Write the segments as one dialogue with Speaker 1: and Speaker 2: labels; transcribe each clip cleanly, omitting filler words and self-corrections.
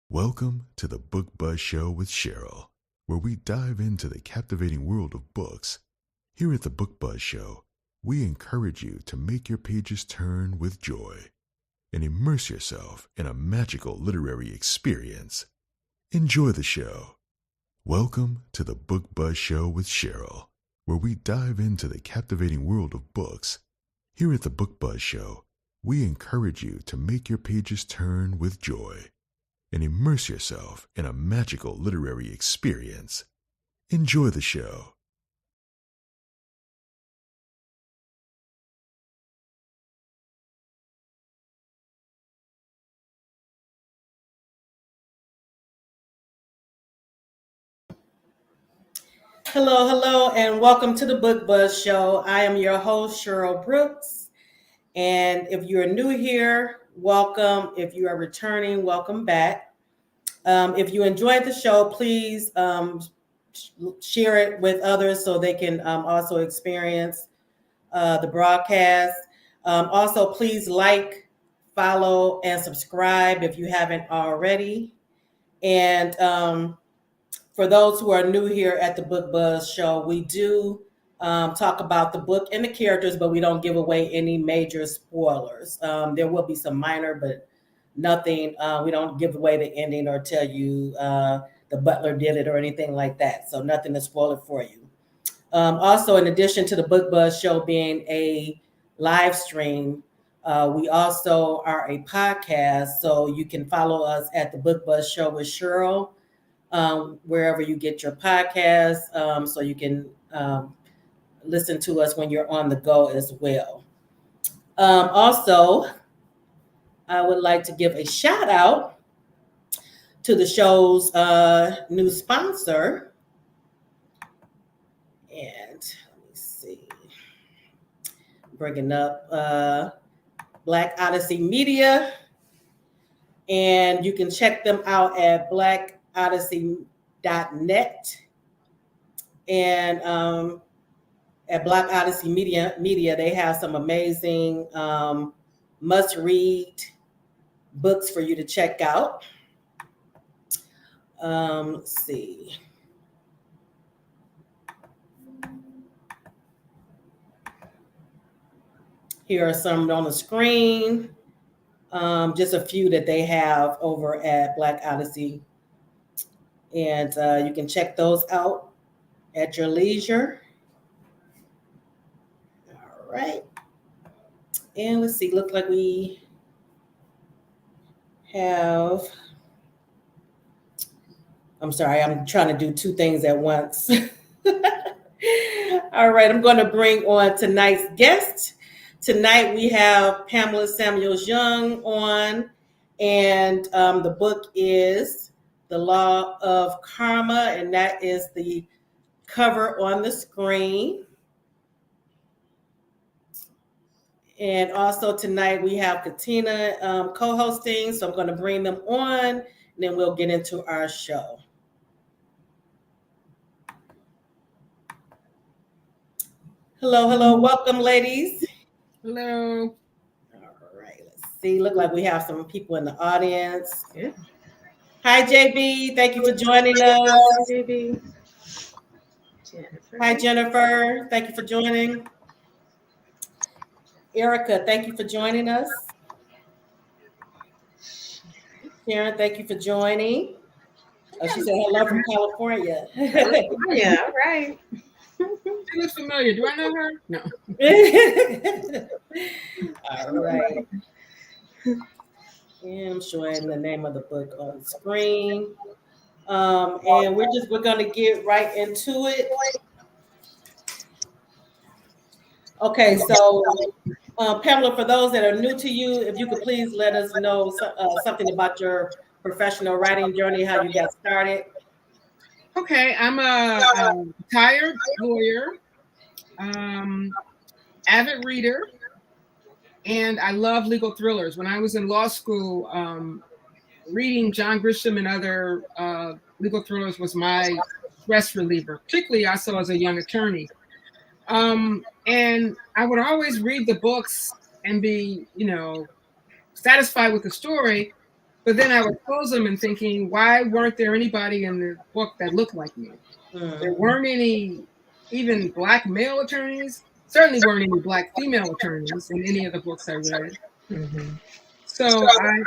Speaker 1: Welcome to the Book Buzz Show with Cheryl, where we dive into the captivating world of books. Here at the Book Buzz Show, we encourage you to make your pages turn with joy and immerse yourself in a magical literary experience. Enjoy the show. Welcome to the Book Buzz Show with Cheryl, where we dive into the captivating world of books. Here at the Book Buzz Show, we encourage you to make your pages turn with joy and immerse yourself in a magical literary experience. Enjoy the show.
Speaker 2: Hello, and welcome to the Book Buzz Show. I am your host, Cheryl Brooks. And if you're new here, welcome. If you are returning, welcome back. If you enjoyed the show, please share it with others so they can also experience the broadcast. Also, please like, follow, and subscribe if you haven't already. And for those who are new here at the Book Buzz Show, we do talk about the book and the characters, but we don't give away any major spoilers. There will be some minor, but nothing. We don't give away the ending or tell you the butler did it or anything like that. So nothing to spoil it for you. Also, in addition to the Book Buzz Show being a live stream, we also are a podcast. So you can follow us at the Book Buzz Show with Cheryl, wherever you get your podcasts, so you can listen to us when you're on the go as well. Also, I would like to give a shout out to the show's new sponsor. And let me see, bringing up Black Odyssey Media. And you can check them out at blackodyssey.net. And at Black Odyssey Media, they have some amazing must-read books for you to check out. Let's see. Here are some on the screen. Just a few that they have over at Black Odyssey. And you can check those out at your leisure. All right. And let's see, look like we have, I'm sorry, I'm trying to do two things at once. All right, I'm going to bring on tonight's guest. Tonight we have Pamela Samuels Young on, and the book is The Law of Karma, and that is the cover on the screen. And also tonight we have Katina co-hosting, so I'm going to bring them on, and then we'll get into our show. Hello, welcome, ladies.
Speaker 3: Hello.
Speaker 2: All right, let's see. Look like we have some people in the audience.
Speaker 3: Yeah.
Speaker 2: Hi, JB. Thank you for joining us.
Speaker 3: JB.
Speaker 2: Hi, Jennifer. Thank you for joining. Erica, thank you for joining us. Sharon, thank you for joining. Oh, she said hello from California.
Speaker 3: Yeah, all right. She looks familiar. Do I know her? No.
Speaker 2: All right. And I'm showing the name of the book on the screen. And we're going to get right into it. Okay, so Pamela, for those that are new to you, if you could please let us know something about your professional writing journey, how you got started.
Speaker 3: Okay, I'm a retired lawyer, avid reader, and I love legal thrillers. When I was in law school, reading John Grisham and other legal thrillers was my stress reliever, particularly also as a young attorney. And I would always read the books and be, satisfied with the story. But then I would close them and thinking, why weren't there anybody in the book that looked like me? There weren't any even Black male attorneys. Certainly weren't any Black female attorneys in any of the books I read. So I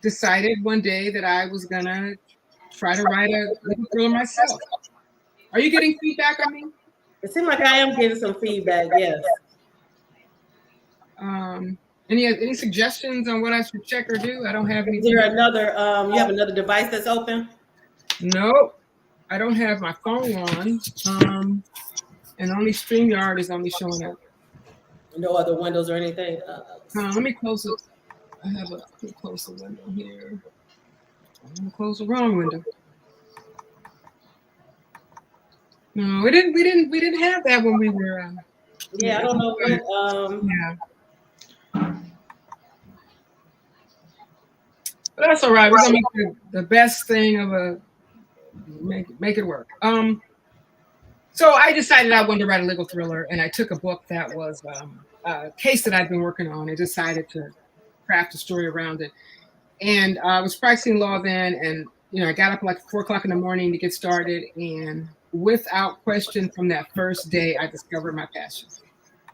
Speaker 3: decided one day that I was gonna try to write a legal thriller myself. Are you getting feedback on me?
Speaker 2: It seems like I am getting some feedback. Yes.
Speaker 3: Any suggestions on what I should check or do? I don't have any.
Speaker 2: Is there another? You have another device that's open?
Speaker 3: No, I don't have my phone on. And only StreamYard is only showing up.
Speaker 2: No other windows or anything.
Speaker 3: Let me close it. Let me close the window here. I'm gonna close the wrong window. No, we didn't have that when we were.
Speaker 2: Yeah, I don't know what.
Speaker 3: Yeah. But that's all right. We're gonna make the best thing of make it work. So I decided I wanted to write a legal thriller, and I took a book that was a case that I'd been working on, and decided to craft a story around it. And I was practicing law then, and I got up like 4 o'clock in the morning to get started, and without question, from that first day, I discovered my passion.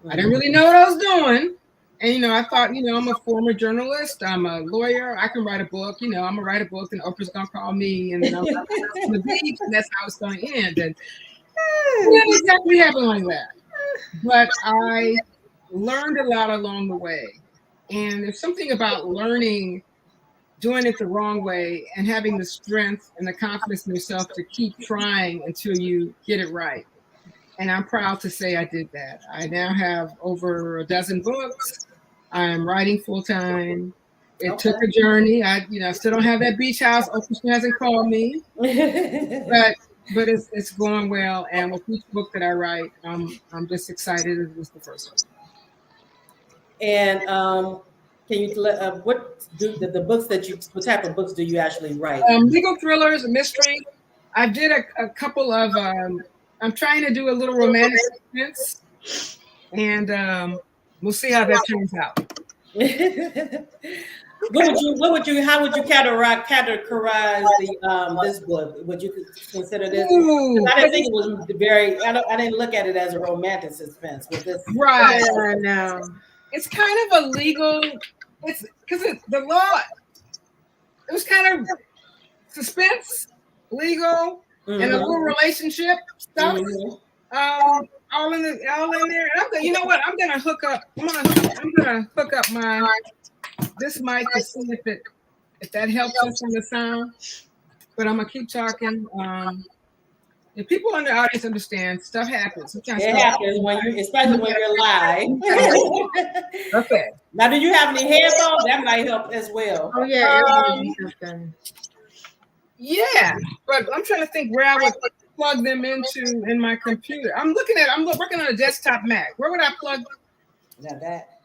Speaker 3: I didn't really know what I was doing. And, I thought, I'm a former journalist. I'm a lawyer. I can write a book. I'm going to write a book, and Oprah's going to call me, and then I'm going to the beach, and that's how it's going to end. And it didn't exactly happen like that. But I learned a lot along the way. And there's something about learning, doing it the wrong way, and having the strength and the confidence in yourself to keep trying until you get it right. And I'm proud to say I did that. I now have over a dozen books. I'm writing full time. It took a journey. I still don't have that beach house. Oprah hasn't called me, but it's going well. And with each book that I write, I'm just excited. It was the first one.
Speaker 2: And can you what type of books do you actually write?
Speaker 3: Legal thrillers, mystery. I did a couple of. I'm trying to do a little romantic suspense, and we'll see how that turns out.
Speaker 2: How would you categorize this book? Would you consider this? I didn't think it was I didn't look at it as a romantic suspense. Was this
Speaker 3: right? No, it's kind of a legal. It's because the law. It was kind of suspense, legal. And a little relationship stuff, all in there. You know what? I'm gonna hook up this mic to see if that helps us on the sound. But I'm gonna keep talking. If people in the audience understand, stuff happens. Sometimes
Speaker 2: it happens especially when you're live.
Speaker 3: Okay.
Speaker 2: Now, do you have any headphones? That might help as well.
Speaker 4: Oh yeah.
Speaker 3: Yeah, but I'm trying to think where I would plug them in my computer. I'm working on a desktop Mac. Where would I plug?
Speaker 2: Now that.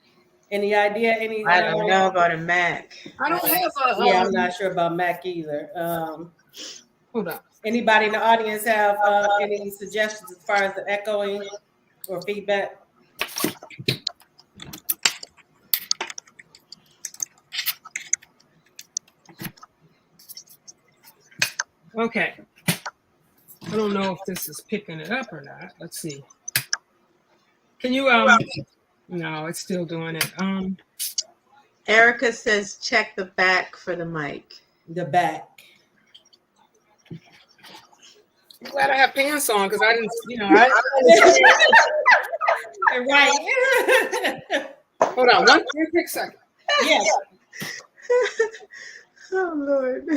Speaker 2: Any idea?
Speaker 4: I don't know about a Mac.
Speaker 3: I don't have a.
Speaker 2: Yeah, I'm not sure about Mac either.
Speaker 3: Hold on.
Speaker 2: Anybody in the audience have any suggestions as far as the echoing or feedback?
Speaker 3: Okay. I don't know if this is picking it up or not. Let's see. Can you no, it's still doing it.
Speaker 4: Erica says check the back for the mic.
Speaker 2: The back.
Speaker 3: I'm glad I have pants on because I didn't,
Speaker 2: Right.
Speaker 3: Hold on, one quick second.
Speaker 2: Yes.
Speaker 4: Oh Lord.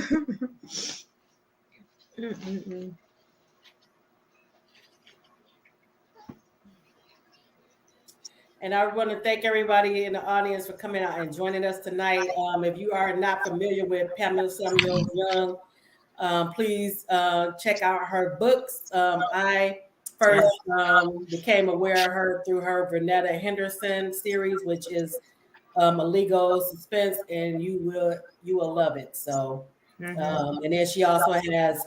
Speaker 2: And I want to thank everybody in the audience for coming out and joining us tonight. If you are not familiar with Pamela Samuels Young, please check out her books. I first became aware of her through her Vernetta Henderson series, which is a legal suspense, and you will love it. So, and then she also has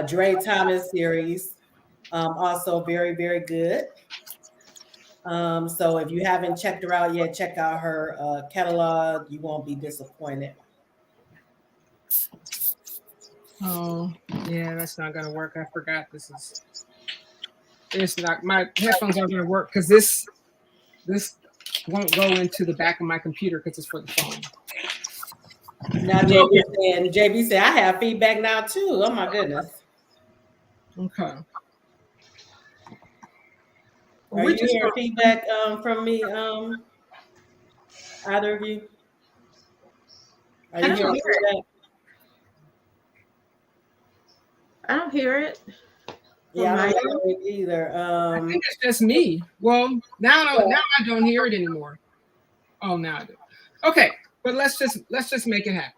Speaker 2: Dre Thomas series, also very, very good. So if you haven't checked her out yet, check out her catalog. You won't be disappointed.
Speaker 3: Oh, yeah, that's not gonna work. I forgot it's not, my headphones aren't gonna work because this won't go into the back of my computer because it's for the phone.
Speaker 2: Now JB said I have feedback now too. Oh my goodness.
Speaker 3: Okay.
Speaker 2: Are you hearing feedback from me? Either of you? Are you hearing feedback?
Speaker 4: I don't hear it.
Speaker 2: Yeah, I don't hear it either.
Speaker 3: I think it's just me. Well, now I don't hear it anymore. Oh, now I do. Okay, but let's just make it happen.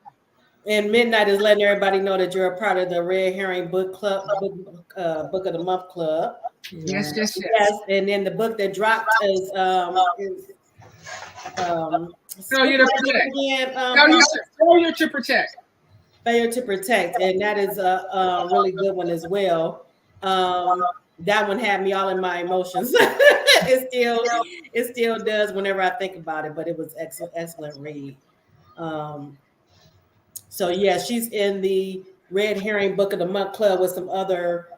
Speaker 2: And Midnight is letting everybody know that you're a part of the Red Herring Book Club, Book of the Month Club.
Speaker 3: Yes.
Speaker 2: And then the book that dropped is
Speaker 3: Failure to Protect.
Speaker 2: Failure to Protect, and that is a really good one as well. That one had me all in my emotions. it still does whenever I think about it, but it was excellent read. So yeah, she's in the Red Herring Book of the Month Club with some other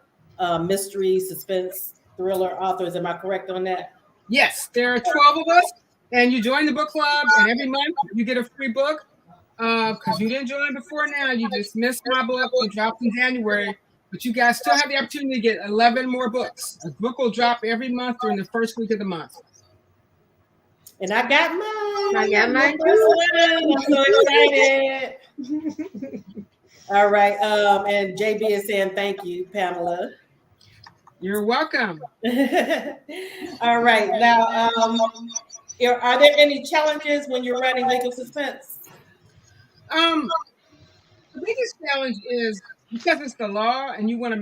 Speaker 2: mystery, suspense, thriller authors. Am I correct on that?
Speaker 3: Yes, there are 12 of us, and you join the book club, and every month you get a free book. Because you didn't join before now, you just missed my book. It dropped in January, but you guys still have the opportunity to get 11 more books. A book will drop every month during the first week of the month.
Speaker 2: And I got mine.
Speaker 4: I got mine
Speaker 2: too. I'm so excited. All right. And JB is saying thank you, Pamela.
Speaker 3: You're welcome.
Speaker 2: All right. Now, are there any challenges when you're writing legal suspense?
Speaker 3: The biggest challenge is because it's the law, and you want to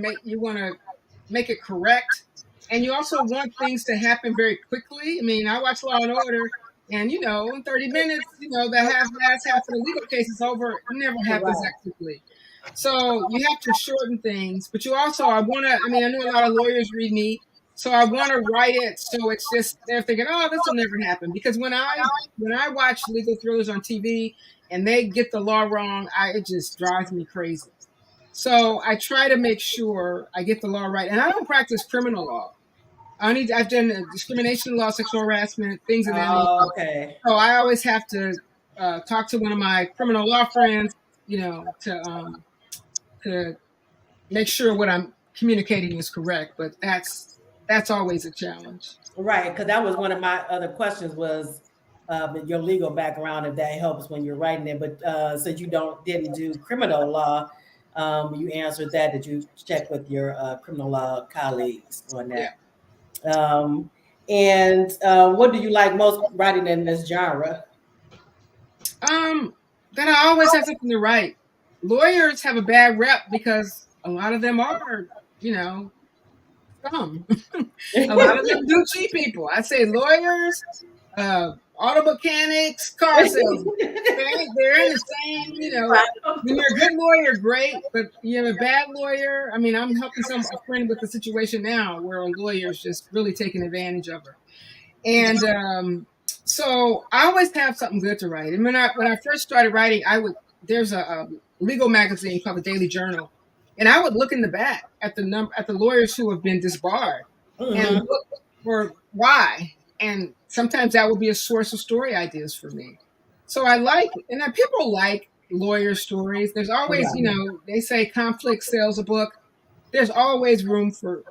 Speaker 3: make it correct, and you also want things to happen very quickly. I mean, I watch Law and Order, and in 30 minutes, the last half of the legal case is over. It never happens that quickly. So you have to shorten things, but you also, I know a lot of lawyers read me, so I want to write it so it's just, they're thinking, oh, this will never happen. Because when I watch legal thrillers on TV and they get the law wrong, it just drives me crazy. So I try to make sure I get the law right. And I don't practice criminal law. I've done discrimination law, sexual harassment, things of that nature.
Speaker 2: Okay.
Speaker 3: So I always have to talk to one of my criminal law friends, to make sure what I'm communicating is correct. But that's always a challenge.
Speaker 2: Right, because that was one of my other questions was your legal background, if that helps when you're writing it. But since you didn't do criminal law, you answered that. Did you check with your criminal law colleagues on that? Yeah. And what do you like most writing in this genre?
Speaker 3: That I always have something to write. Lawyers have a bad rep because a lot of them are, scum. A lot of them do cheat people. I'd say lawyers, auto mechanics, car salesmen. They're in the same, when you're a good lawyer, great, but you have a bad lawyer. I mean, I'm helping a friend with the situation now where a lawyer is just really taking advantage of her. And so I always have something good to write. And when I first started writing, there's a legal magazine called the Daily Journal, and I would look in the back at the lawyers who have been disbarred and look for why. And sometimes that would be a source of story ideas for me. So I like it. And then people like lawyer stories. There's always, they say conflict sells a book. There's always room for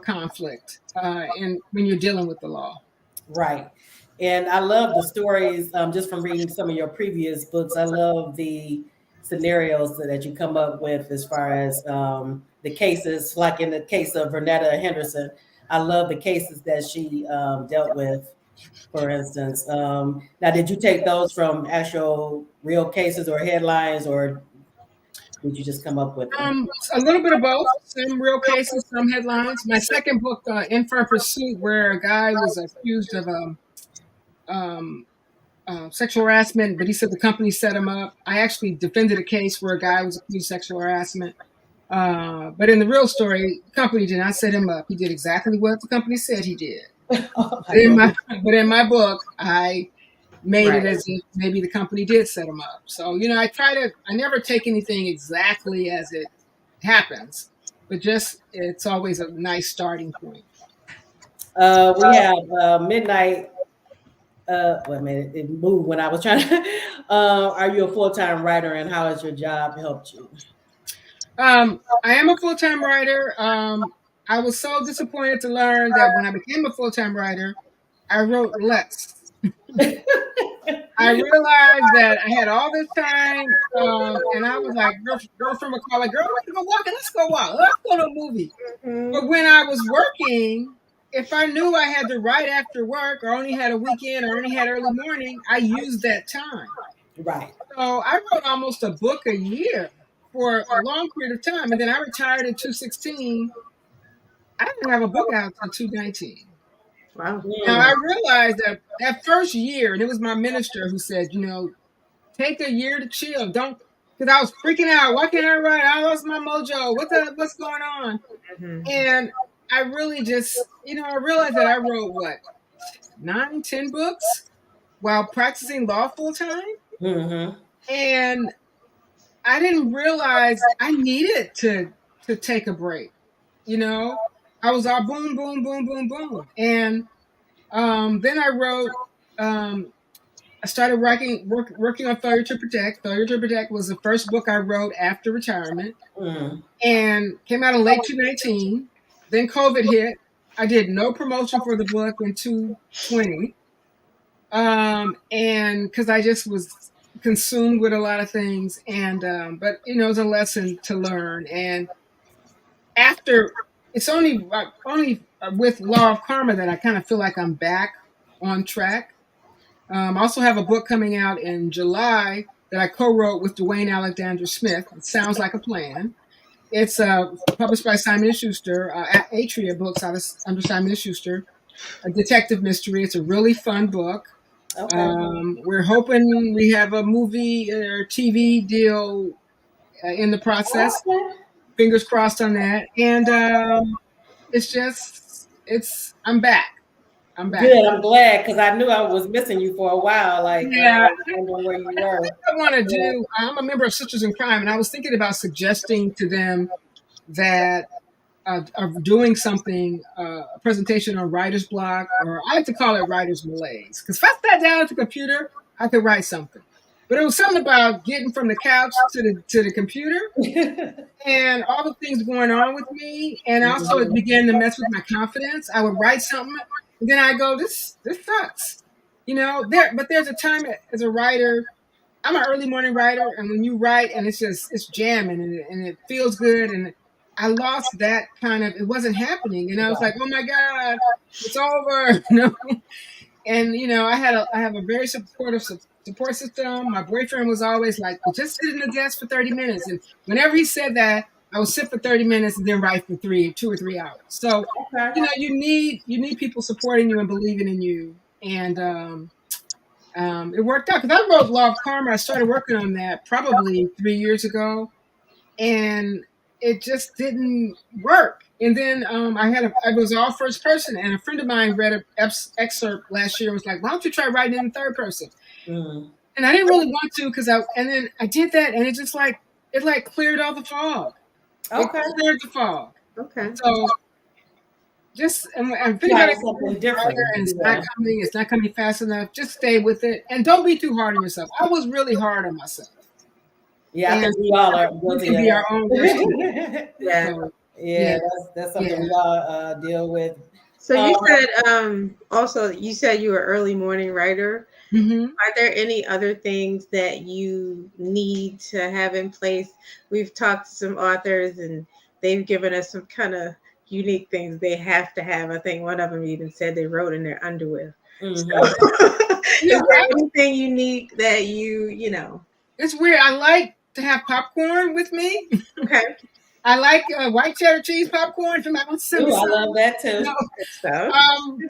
Speaker 3: conflict and when you're dealing with the law.
Speaker 2: Right. And I love the stories just from reading some of your previous books. I love the scenarios that you come up with as far as the cases, like in the case of Vernetta Henderson. I love the cases that she dealt with, for instance. Now, did you take those from actual real cases or headlines, or did you just come up with them?
Speaker 3: A little bit of both. Some real cases, some headlines. My second book, Infirm Pursuit, where a guy was accused of sexual harassment, but he said the company set him up. I actually defended a case where a guy was accused of sexual harassment. But in the real story, the company did not set him up. He did exactly what the company said he did.
Speaker 2: Oh my
Speaker 3: In
Speaker 2: God.
Speaker 3: but in my book, I made
Speaker 4: Right.
Speaker 3: it as if maybe the company did set them up. So, I never take anything exactly as it happens, but just it's always a nice starting point.
Speaker 2: We have midnight. Wait a minute, it moved when I was trying to. Are you a full time writer, and how has your job helped you?
Speaker 3: I am a full time writer. I was so disappointed to learn that when I became a full time writer, I wrote less. I realized that I had all this time, and I was like, girlfriend would call, like, girl, let's go walking, let's go walk, let's go to a movie.
Speaker 4: Mhm.
Speaker 3: But when I was working, if I knew I had to write after work, or only had a weekend, or only had early morning, I used that time.
Speaker 2: Right.
Speaker 3: So I wrote almost a book a year for a long period of time, and then I retired in 2016. I didn't have a book out until 2019.
Speaker 4: Wow.
Speaker 3: Now I
Speaker 2: Mm.
Speaker 3: realized that that first year, and it was my minister who said, take a year to chill. Don't, because I was freaking out. Why can't I write? I lost my mojo. What's going on?
Speaker 4: Mhm.
Speaker 3: And I really just, I realized that I wrote what, 9, 10 books while practicing law full time.
Speaker 2: Mm-hmm.
Speaker 3: And I didn't realize I needed to take a break. You know, I was all boom, boom, boom, boom, boom. And then I wrote, I started working on Failure to Protect. Failure to Protect was the first book I wrote after retirement
Speaker 2: Mm.
Speaker 3: and came out in late 2019. Then COVID hit. I did no promotion for the book in 2020. And because I just was consumed with a lot of things. And, but, it was a lesson to learn. And after, it's only with Law of Karma that I kind of feel like I'm back on track. I also have a book coming out in July that I co-wrote with Dwayne Alexander Smith. It sounds like a plan. It's published by Simon & Schuster, Atria Books under Simon & Schuster, a detective mystery. It's a really fun book.
Speaker 2: Okay.
Speaker 3: We're hoping we have a movie or TV deal in the process.
Speaker 2: Okay.
Speaker 3: Fingers crossed on that. And I'm back. I'm back.
Speaker 2: Good. I'm glad because I knew I was missing you for a while. Like,
Speaker 3: Yeah,
Speaker 2: wondering where you were.
Speaker 3: I want to
Speaker 2: Yeah.
Speaker 3: do. I'm a member of Sisters in Crime, and I was thinking about suggesting to them that of doing something, a presentation on writer's block, or I like to call it writer's malaise. Because if I sat down at the computer, I could write something. But it was something about getting from the couch to the computer and all the things going on with me. And also it began to mess with my confidence. I would write something and then I go, this sucks. But there's a time as a writer, I'm an early morning writer, and when you write and it's jamming and it feels good, and I lost that kind of, it wasn't happening, and I was like, oh my God, it's over. And I have a very supportive support system. My boyfriend was always like, well, just sit in the desk for 30 minutes, and whenever he said that, I would sit for 30 minutes and then write for 2 or 3 hours. So
Speaker 2: Okay.
Speaker 3: you need people supporting you and believing in you, and it worked out because I wrote Law of Karma. I started working on that probably 3 years ago, and it just didn't work. And then I was all first person, and a friend of mine read an excerpt last year and was like, "Why don't you try writing in third person?"
Speaker 2: Mm.
Speaker 3: And I didn't really want to and then I did that, and it just it cleared all the fog. It
Speaker 2: Okay.
Speaker 3: cleared the fog.
Speaker 4: Okay.
Speaker 3: So just and if
Speaker 2: Try
Speaker 3: anybody
Speaker 2: something
Speaker 3: writer
Speaker 2: different.
Speaker 3: and
Speaker 2: Yeah.
Speaker 3: it's not coming fast enough, just stay with it and don't be too hard on yourself. I was really hard on myself.
Speaker 2: Yeah, I
Speaker 3: And
Speaker 2: think we all are
Speaker 3: we
Speaker 2: guilty
Speaker 3: can
Speaker 2: of
Speaker 3: be our own worst enemy.
Speaker 2: that.
Speaker 4: Yeah.
Speaker 3: So
Speaker 2: Yeah,
Speaker 3: yeah,
Speaker 2: that's something
Speaker 3: yeah.
Speaker 2: we all deal with.
Speaker 4: So you
Speaker 2: Um,
Speaker 4: said also you said you were an early morning writer.
Speaker 3: Hmm.
Speaker 4: Are there any other things that you need to have in place? We've talked to some authors and they've given us some kind of unique things they have to have. I think one of them even said they wrote in their underwear. So
Speaker 2: mhm.
Speaker 3: Yeah,
Speaker 4: is there anything unique that you?
Speaker 3: it's weird. I like to have popcorn with me.
Speaker 4: Okay.
Speaker 3: I like white cheddar cheese popcorn. If somebody wants to send me
Speaker 2: Ooh, I
Speaker 3: some,
Speaker 2: love that
Speaker 3: no.
Speaker 2: too.
Speaker 4: Good stuff.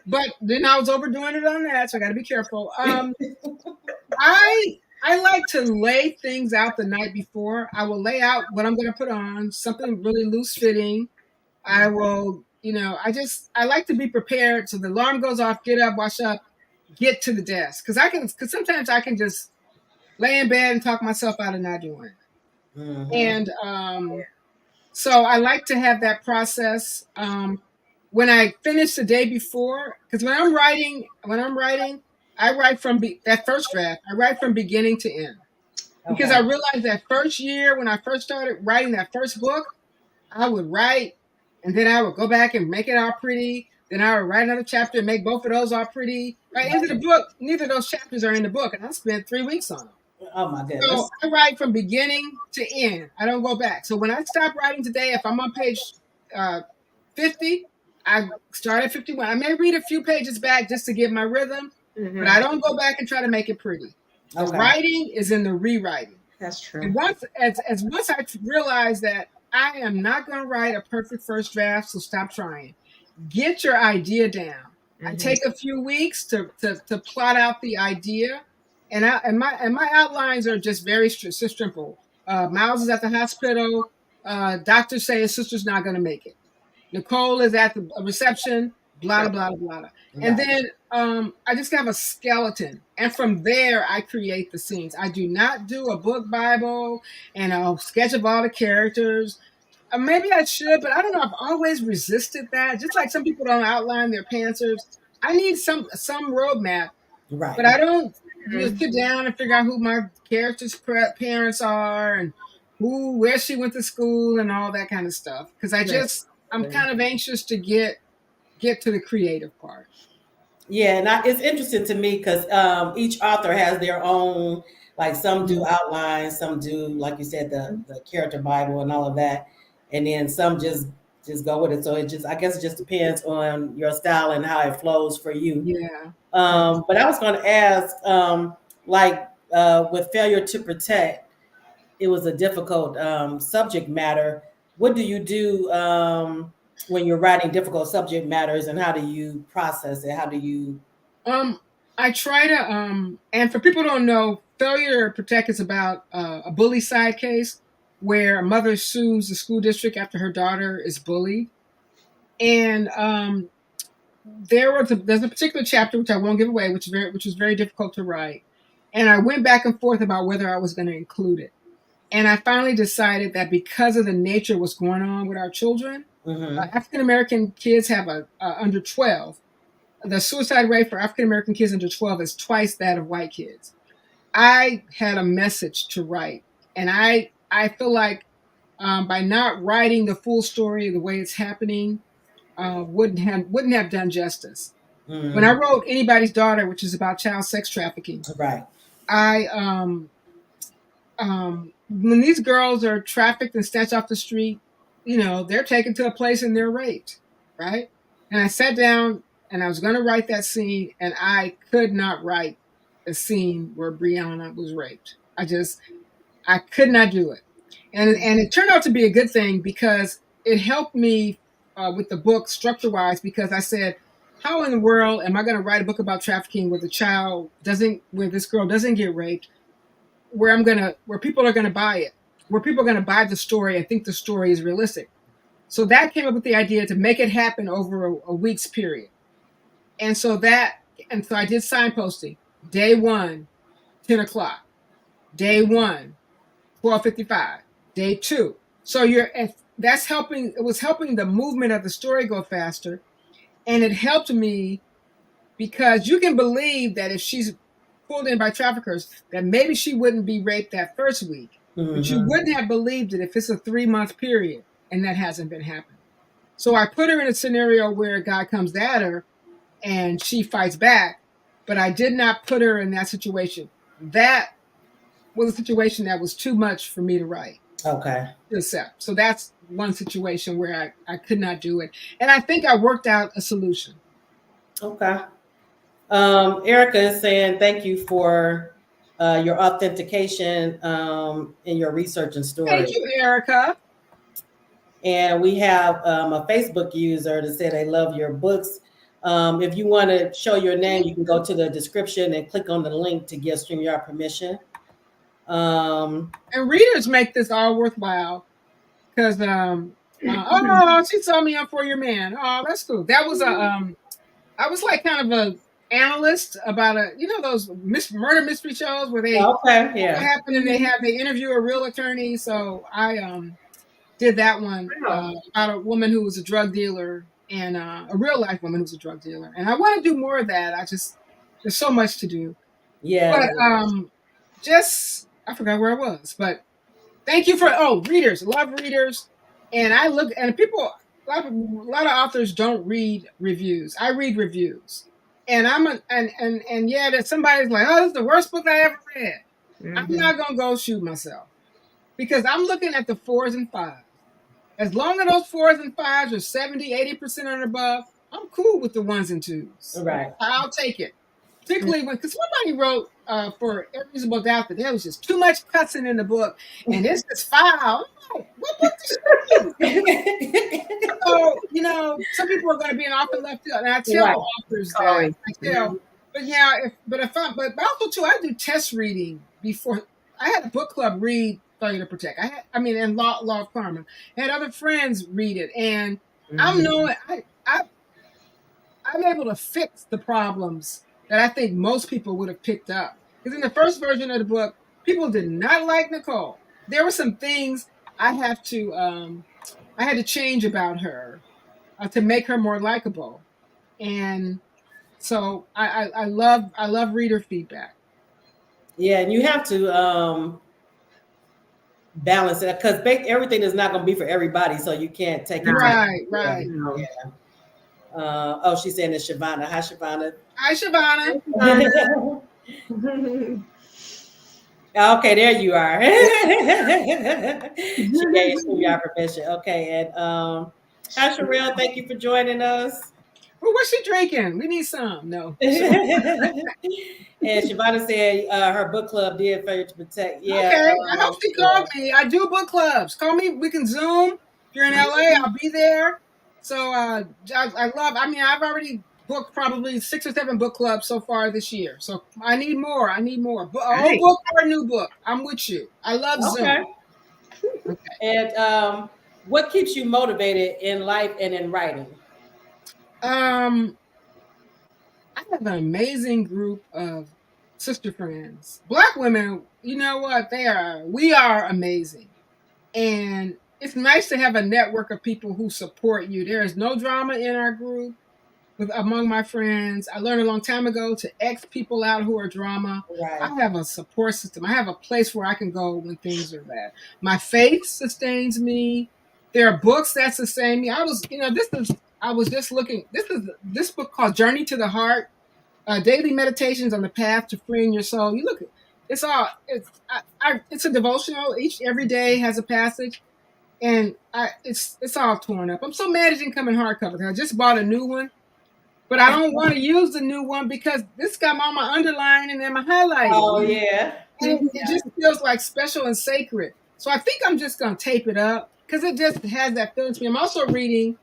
Speaker 3: But then I was overdoing it on that, so I got to be careful. I like to lay things out the night before. I will lay out what I'm going to put on, something really loose fitting. I will, I like to be prepared. So the alarm goes off, get up, wash up, get to the desk. Because sometimes I can just lay in bed and talk myself out of not doing it.
Speaker 2: Mm-hmm.
Speaker 3: And so I like to have that process. When I finish the day before, because when I'm writing, I write from that first draft. I write from beginning to end because
Speaker 2: Okay.
Speaker 3: I realized that first year when I first started writing that first book, I would write and then I would go back and make it all pretty. Then I would write another chapter and make both of those all pretty. By the end of the book, neither of those chapters are in the book, and I spent 3 weeks on them.
Speaker 2: Oh my
Speaker 3: So
Speaker 2: goodness.
Speaker 3: I write from beginning to end. I don't go back. So when I stop writing today, if I'm on page uh, 50, I start at 51. I may read a few pages back just to get my rhythm, but I don't go back and try to make it pretty. The
Speaker 2: Okay.
Speaker 3: writing is in the rewriting.
Speaker 4: That's true.
Speaker 3: And once I realize that I am not going to write a perfect first draft, so stop trying. Get your idea down. I take a few weeks to plot out the idea, and my outlines are just very simple. Miles is at the hospital. Doctors say his sister's not going to make it. Nicole is at the reception. Blah blah blah blah. And
Speaker 2: Right.
Speaker 3: then I just have a skeleton, and from there I create the scenes. I do not do a book bible and a sketch of all the characters. Maybe I should, but I don't know. I've always resisted that. Just like some people don't outline their pantsers, I need some roadmap.
Speaker 2: Right.
Speaker 3: But I don't sit down and figure out who my character's parents are and where she went to school and all that kind of stuff. Because I'm kind of anxious to get to the creative part.
Speaker 2: Yeah, and it's interesting to me because each author has their own. Like some do outlines, some do, like you said, the character Bible and all of that, and then some just go with it. So I guess it just depends on your style and how it flows for you.
Speaker 3: Yeah.
Speaker 2: But I was going to ask, with failure to protect, it was a difficult subject matter. What do you do when you're writing difficult subject matters, and how do you process it? How do you?
Speaker 3: I try to and for people who don't know, failure to protect is about a bully side case where a mother sues the school district after her daughter is bullied, and there's a particular chapter which I won't give away, which was very difficult to write, and I went back and forth about whether I was going to include it. And I finally decided that because of the nature of what's going on with our children, African American kids have a under 12. The suicide rate for African American kids under 12 is twice that of white kids. I had a message to write, and I feel like by not writing the full story the way it's happening, wouldn't have done justice. When I wrote Anybody's Daughter, which is about child sex trafficking,
Speaker 2: Right.
Speaker 3: I when these girls are trafficked and snatched off the street, they're taken to a place and they're raped, right? And I sat down and I was going to write that scene, and I could not write a scene where Brianna was raped. I could not do it, and it turned out to be a good thing because it helped me with the book structure wise. Because I said, how in the world am I going to write a book about trafficking where this girl doesn't get raped? Where people are going to buy it, where people are going to buy the story and think the story is realistic. So that came up with the idea to make it happen over a week's period. And so I did signposting. Day 1, 10 o'clock. Day 1, 12:55. Day 2. So that's helping. It was helping the movement of the story go faster. And it helped me because you can believe that if she's pulled in by traffickers, that maybe she wouldn't be raped that first week. But you wouldn't have believed it if it's a 3-month period and that hasn't been happening. So I put her in a scenario where a guy comes at her and she fights back, but I did not put her in that situation. That was a situation that was too much for me to write.
Speaker 2: Okay.
Speaker 3: Accept. So that's one situation where I could not do it. And I think I worked out a solution.
Speaker 2: Okay. Erica is saying thank you for your authentication in your research and story.
Speaker 3: Thank you, Erica.
Speaker 2: And we have a Facebook user that said they love your books. If you want to show your name, you can go to the description and click on the link to give StreamYard permission.
Speaker 3: And readers make this all worthwhile because Oh, she saw me on For Your Man. Oh, that's cool. That was I was like kind of a analyst about those murder mystery shows where they
Speaker 2: Okay,
Speaker 3: what
Speaker 2: yeah.
Speaker 3: happened and they interview a real attorney. So I did that one
Speaker 4: Wow.
Speaker 3: about a woman who was a drug dealer and a real life woman who was a drug dealer. And I want to do more of that. There's so much to do.
Speaker 2: Yeah.
Speaker 3: But just I forgot where I was. But thank you for readers. Love readers. And I look and people a lot of authors don't read reviews. I read reviews. And and yeah, that somebody's like, oh, this is the worst book I ever read. I'm
Speaker 4: Mhm.
Speaker 3: not gonna go shoot myself because I'm looking at the 4s and 5s. As long as those 4s and 5s are 70, 80% and above, I'm cool with the 1s and 2s.
Speaker 2: Right.
Speaker 3: I'll take it. Particularly when, because somebody wrote for Every Reasonable Doubt that there was just too much cussing in the book, and this is foul. I'm like, what book did you read? So, some people are going to be an author left field, and I tell
Speaker 2: Right.
Speaker 3: authors that.
Speaker 4: Always.
Speaker 3: I tell, but yeah, but also too, I do test reading before. I had a book club read Failure to Protect. And Law of Karma. I had other friends read it, and I'm
Speaker 4: Mhm.
Speaker 3: knowing I'm able to fix the problems that I think most people would have picked up. Because in the first version of the book, people did not like Nicole. There were some things I have to I had to change about her to make her more likable. And so I love reader feedback.
Speaker 2: Yeah, and you have to balance it because everything is not going to be for everybody, so you can't take it.
Speaker 3: Right.
Speaker 4: No.
Speaker 2: She's saying it's Shavana. Hi, Shavana.
Speaker 3: Hi, Shavana.
Speaker 2: Okay, there you are. She gave you permission. Okay, and hi, Sherelle. Thank you for joining us.
Speaker 3: Well, what's she drinking? We need some. No.
Speaker 2: And Shavana said her book club did Failure to Protect. Yeah.
Speaker 3: Okay. I hope she called me. I do book clubs. Call me. We can Zoom. If you're in LA, I'll be there. So I've already booked probably 6 or 7 book clubs so far this year. So I need more. A old book or a new book. I'm with you. I love Zoom.
Speaker 2: Okay. And what keeps you motivated in life and in writing?
Speaker 3: I have an amazing group of sister friends. Black women, you know what? We are amazing. And it's nice to have a network of people who support you. There is no drama in our group among my friends. I learned a long time ago to X people out who are drama.
Speaker 2: Right.
Speaker 3: I have a support system. I have a place where I can go when things are bad. My faith sustains me. There are books that sustain me. I was just looking. This book called Journey to the Heart, Daily Meditations on the Path to Freeing Your Soul. You look, it's a devotional. Every day has a passage, and it's all torn up. I'm so mad it didn't come in hardcover because I just bought a new one, but I don't want to use the new one because this got all my underlining and my highlighting.
Speaker 2: Oh yeah,
Speaker 3: and it just feels like special and sacred. So I think I'm just gonna tape it up because it just has that feeling to me. I'm also reading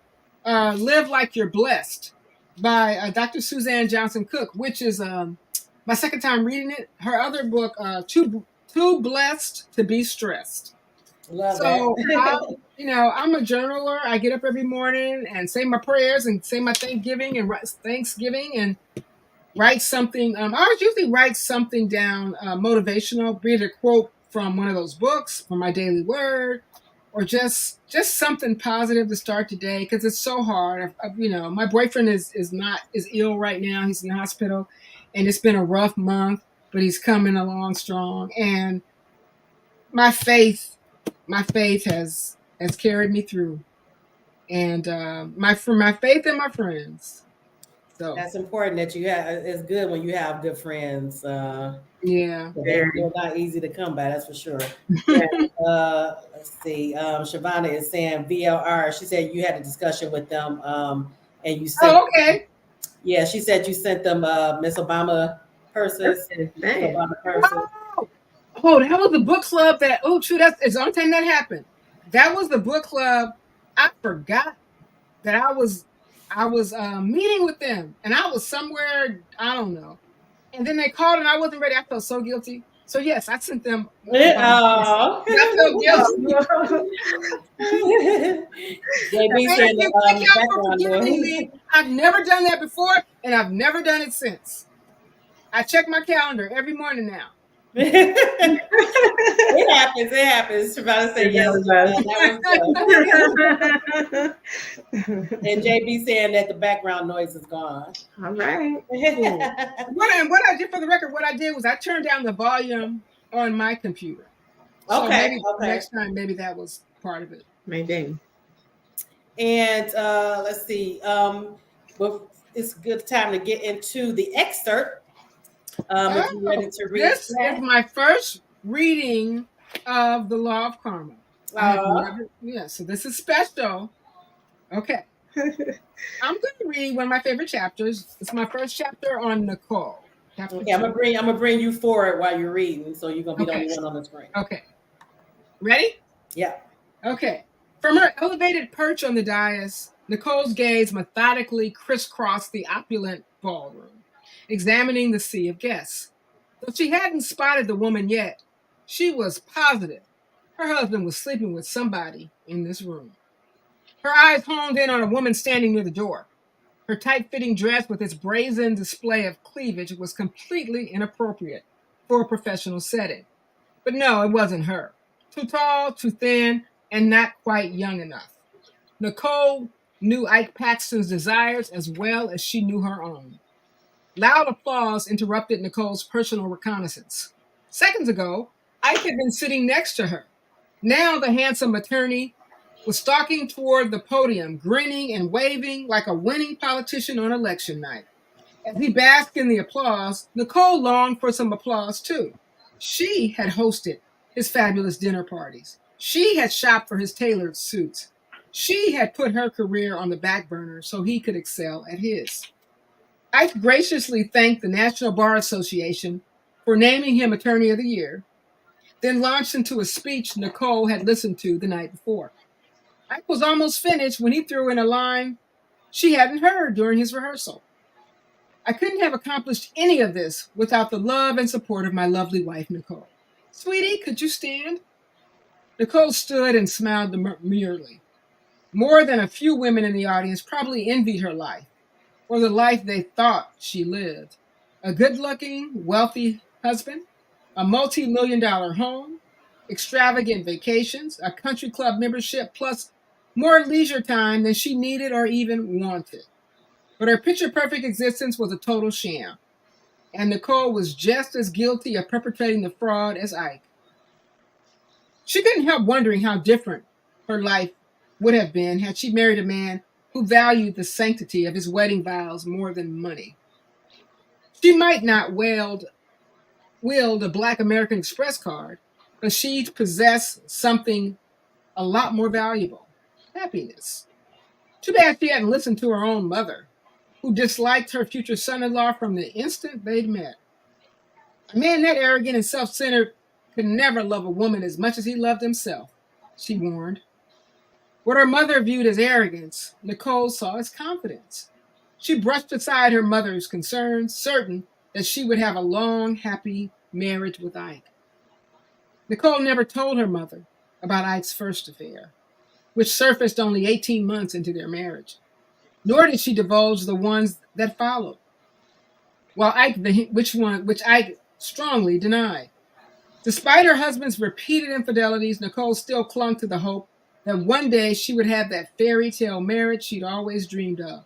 Speaker 3: "Live Like You're Blessed" by Dr. Suzanne Johnson Cook, which is my second time reading it. Her other book, Too Blessed to Be Stressed.
Speaker 2: love
Speaker 3: So
Speaker 2: that.
Speaker 3: I'm a journaler. I get up every morning and say my prayers and say my Thanksgiving and write something. I always usually write something down motivational, be it a quote from one of those books, from my daily word, or just something positive to start the day because it's so hard. My boyfriend is ill right now. He's in the hospital, and it's been a rough month, but he's coming along strong. And my faith has carried me through, and my faith and my friends. So
Speaker 2: That's important that you have. It's good when you have good friends.
Speaker 3: yeah.
Speaker 2: They're not easy to come by, that's for sure.
Speaker 4: Yeah.
Speaker 2: Let's see. Shavana is saying VLR. She said you had a discussion with them, and you said,
Speaker 3: Oh, okay.
Speaker 2: Yeah, she said you sent them Miss Obama purses. Obama purses.
Speaker 3: Oh, that was the book club that. Oh, true. It's the only time that happened. That was the book club. I forgot that I was meeting with them, and I was somewhere I don't know. And then they called, and I wasn't ready. I felt so guilty. So yes, I sent them.
Speaker 2: Oh.
Speaker 3: I felt guilty.
Speaker 2: JB
Speaker 3: Thank
Speaker 2: saying
Speaker 3: you. Thank
Speaker 2: the
Speaker 3: y'all for
Speaker 2: background
Speaker 3: forgiving
Speaker 2: noise.
Speaker 3: me. I've never done that before, and I've never done it since. I check my calendar every morning now.
Speaker 2: It happens. It happens. About to say
Speaker 4: It
Speaker 2: yes.
Speaker 4: really
Speaker 2: That was
Speaker 4: does.
Speaker 2: and JB saying that the background noise is gone.
Speaker 4: All right.
Speaker 3: Cool. What I did for the record, what I did was I turned down the volume on my computer. So
Speaker 2: Okay.
Speaker 3: maybe
Speaker 2: Okay.
Speaker 3: next time, maybe that was part of it.
Speaker 4: Maybe.
Speaker 2: And let's see. Well, it's a good time to get into the excerpt. If you're ready to read
Speaker 3: This is my first reading of The Law of Karma. I have never, yeah, so this is special. Okay. I'm going to read one of my favorite chapters. It's my first chapter on Nicole.
Speaker 2: Okay, I'm gonna bring you forward while you're reading, so you're gonna be the only one on the screen.
Speaker 3: Okay. Ready?
Speaker 2: Yeah.
Speaker 3: Okay. From her elevated perch on the dais, Nicole's gaze methodically crisscrossed the opulent ballroom, examining the sea of guests. Though she hadn't spotted the woman yet, she was positive her husband was sleeping with somebody in this room. Her eyes honed in on a woman standing near the door. Her tight-fitting dress with its brazen display of cleavage was completely inappropriate for a professional setting. But no, it wasn't her. Too tall, too thin, and not quite young enough. Nicole knew Ike Paxton's desires as well as she knew her own. Loud applause interrupted Nicole's personal reconnaissance. Seconds ago, Ike had been sitting next to her. Now the handsome attorney was stalking toward the podium, grinning and waving like a winning politician on election night. As he basked in the applause, Nicole longed for some applause too. She had hosted his fabulous dinner parties. She had shopped for his tailored suits. She had put her career on the back burner so he could excel at his. Ike graciously thanked the National Bar Association for naming him Attorney of the Year, then launched into a speech Nicole had listened to the night before. Ike was almost finished when he threw in a line she hadn't heard during his rehearsal. I couldn't have accomplished any of this without the love and support of my lovely wife, Nicole. Sweetie, could you stand? Nicole stood and smiled demurely. More than a few women in the audience probably envied her life, or the life they thought she lived. A good-looking, wealthy husband, a multi-million-dollar home, extravagant vacations, a country club membership, plus more leisure time than she needed or even wanted. But her picture-perfect existence was a total sham, and Nicole was just as guilty of perpetrating the fraud as Ike. She couldn't help wondering how different her life would have been had she married a man who valued the sanctity of his wedding vows more than money. She might not wield a Black American Express card, but she'd possess something a lot more valuable: happiness. Too bad she hadn't listened to her own mother, who disliked her future son-in-law from the instant they'd met. A man that arrogant and self-centered could never love a woman as much as he loved himself, she warned. What her mother viewed as arrogance, Nicole saw as confidence. She brushed aside her mother's concerns, certain that she would have a long, happy marriage with Ike. Nicole never told her mother about Ike's first affair, which surfaced only 18 months into their marriage. Nor did she divulge the ones that followed, which Ike strongly denied. Despite her husband's repeated infidelities, Nicole still clung to the hope that one day she would have that fairy tale marriage she'd always dreamed of.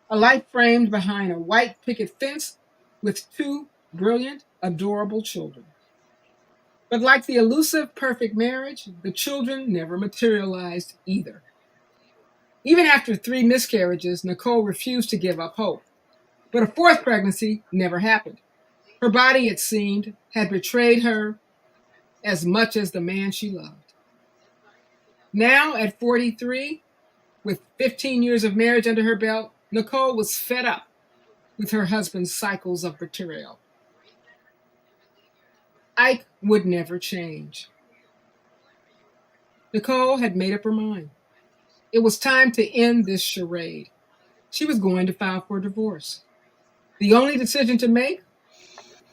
Speaker 3: A life framed behind a white picket fence with two brilliant, adorable children. But like the elusive perfect marriage, the children never materialized either. Even after 3 miscarriages, Nicole refused to give up hope. But a 4th pregnancy never happened. Her body, it seemed, had betrayed her as much as the man she loved. Now, at 43, with 15 years of marriage under her belt, Nicole was fed up with her husband's cycles of betrayal. Ike would never change. Nicole had made up her mind. It was time to end this charade. She was going to file for divorce. The only decision to make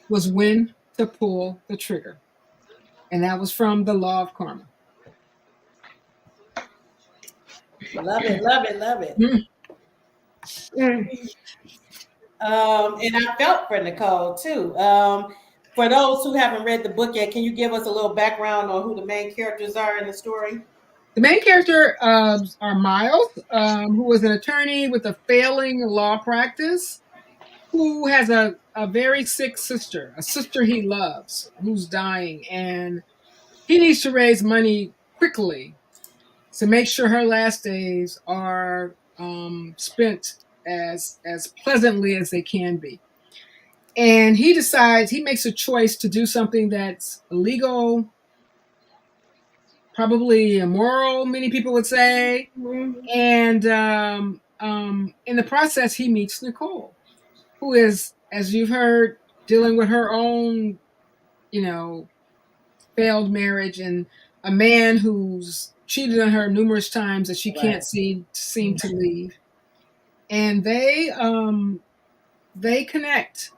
Speaker 3: was when to pull the trigger. And that was from The Law of Karma.
Speaker 2: Love it, love it, love it. And I felt for Nicole too. For those who haven't read the book yet, can you give us a little background on who the main characters are in the story?
Speaker 3: The main character are Miles, who was an attorney with a failing law practice, who has a very sick sister, a sister he loves, who's dying, and he needs to raise money quickly to make sure her last days are spent as pleasantly as they can be. And he makes a choice to do something that's illegal, probably immoral, many people would say. And in the process, he meets Nicole, who is, as you've heard, dealing with her own, failed marriage, and a man who's cheated on her numerous times that she can't seem to leave. And they connect.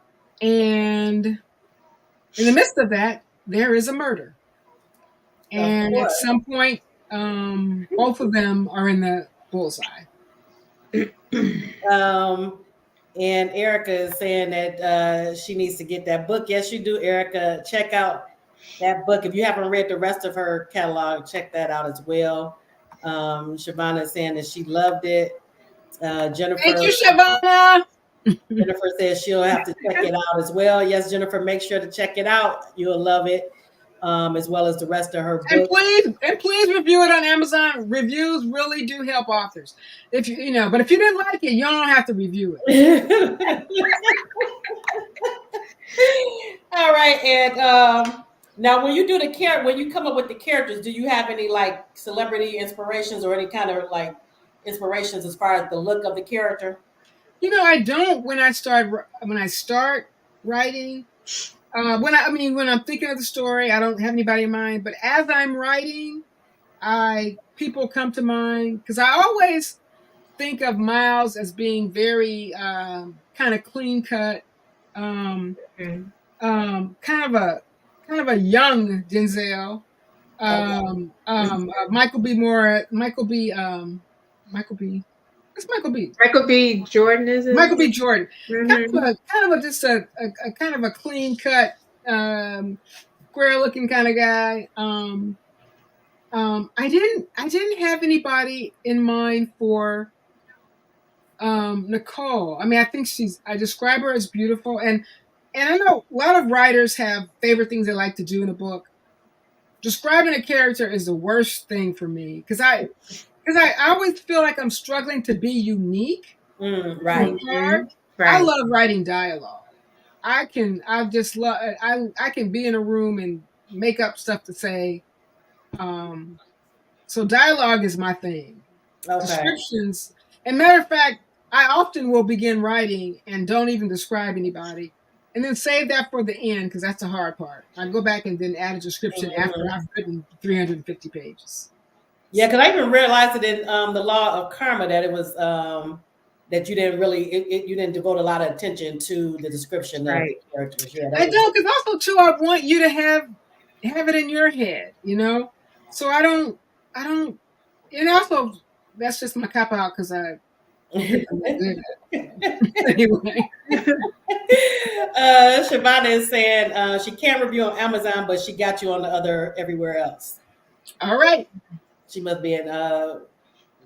Speaker 3: And in the midst of that, there is a murder. And at some point, both of them are in the bullseye.
Speaker 2: And Erica is saying that she needs to get that book. Yes, you do, Erica. Check out that book. If you haven't read the rest of her catalog, check that out as well. Shavana is saying that she loved it. Jennifer.
Speaker 3: Thank you, Shavana.
Speaker 2: Jennifer says she'll have to check it out as well. Yes, Jennifer, make sure to check it out. You'll love it, as well as the rest of her books.
Speaker 3: And please review it on Amazon. Reviews really do help authors. But if you didn't like it, you don't have to review it.
Speaker 2: All right, and now when you do when you come up with the characters, do you have any like celebrity inspirations or any kind of like inspirations as far as the look of the character?
Speaker 3: I don't when I start writing. When I'm thinking of the story, I don't have anybody in mind. But as I'm writing, people come to mind, because I always think of Miles as being very kind of clean cut, kind of a young Denzel. Michael B. Jordan, is it? Michael B. Jordan. Just a kind of a clean cut, square looking kind of guy. I didn't have anybody in mind for Nicole. I mean, I describe her as beautiful, and I know a lot of writers have favorite things they like to do in a book. Describing a character is the worst thing for me, because I always feel like I'm struggling to be unique.
Speaker 2: Right.
Speaker 3: I love writing dialogue. I can be in a room and make up stuff to say. So dialogue is my thing. Okay. Descriptions. And matter of fact, I often will begin writing and don't even describe anybody, and then save that for the end, because that's the hard part. I go back and then add a description after I've written 350 pages.
Speaker 2: Yeah, because I even realized it in The Law of Karma that it was that you didn't really you didn't devote a lot of attention to the description of the characters. Yeah,
Speaker 3: I don't, because also too, I want you to have it in your head, So I don't, and also that's just my cop out, because anyway.
Speaker 2: Shavana is saying she can't review on Amazon, but she got you on the other everywhere else.
Speaker 3: All right.
Speaker 2: She must be in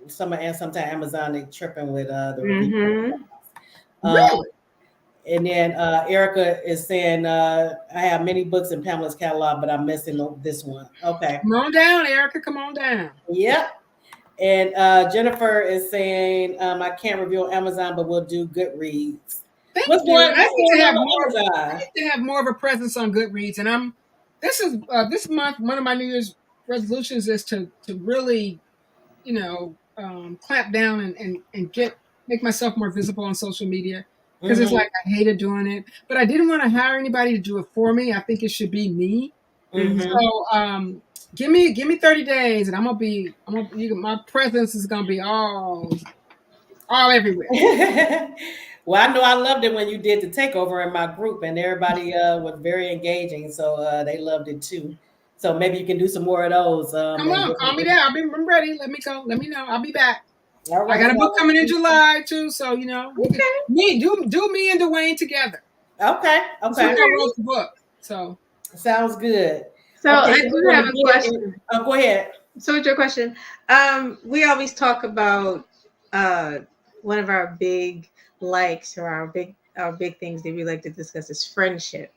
Speaker 2: sometime Amazon. They tripping with the review.
Speaker 3: Really?
Speaker 2: And then Erica is saying I have many books in Pamela's catalog, but I'm missing this one. Okay.
Speaker 3: Come on down, Erica. Come on down.
Speaker 2: Yep. And Jennifer is saying I can't review on Amazon, but we'll do Goodreads.
Speaker 3: Thank you. I need to have more of a presence on Goodreads, and this month, one of my New Year's resolutions is to really, clamp down and make myself more visible on social media, because it's like I hated doing it, but I didn't want to hire anybody to do it for me. I think it should be me. So give me 30 days, and my presence is gonna be all everywhere.
Speaker 2: Well, I know I loved it when you did the takeover in my group, and everybody was very engaging, so they loved it too. So maybe you can do some more of those.
Speaker 3: Come on, call me down. I'm ready. Let me go. Let me know. I'll be back.
Speaker 2: All
Speaker 3: I
Speaker 2: right.
Speaker 3: got a book coming in July too, so you know,
Speaker 4: Okay.
Speaker 3: do me and Dwayne together.
Speaker 2: Okay.
Speaker 3: So
Speaker 2: Okay.
Speaker 3: I wrote the book. So
Speaker 2: Sounds good.
Speaker 4: So
Speaker 2: Okay.
Speaker 4: I
Speaker 2: So
Speaker 4: do
Speaker 2: we're
Speaker 4: have
Speaker 2: gonna
Speaker 4: a
Speaker 2: get
Speaker 4: question.
Speaker 2: oh, go ahead.
Speaker 4: So what's your question? We always talk about uh one of our big likes or our big things that we like to discuss is friendship.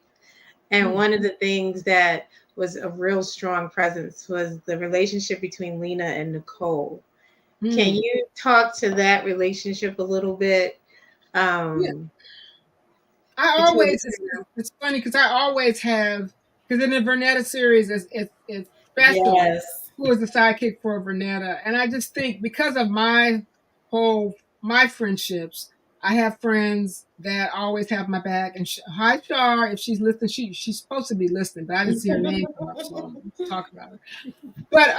Speaker 4: And one of the things that was a real strong presence was the relationship between Lena and Nicole. Can you talk to that relationship a little bit?
Speaker 3: yeah,
Speaker 4: Um,
Speaker 3: I
Speaker 4: between the
Speaker 3: always
Speaker 4: two of
Speaker 3: it's funny because I always have because in the Vernetta series it's special
Speaker 2: Yes.
Speaker 3: who is the sidekick for Vernetta, and I just think because of my friendships, I have friends that always have my back. And hi Char, if she's listening, she's supposed to be listening, but I didn't see her name come up, so let's talk about her. But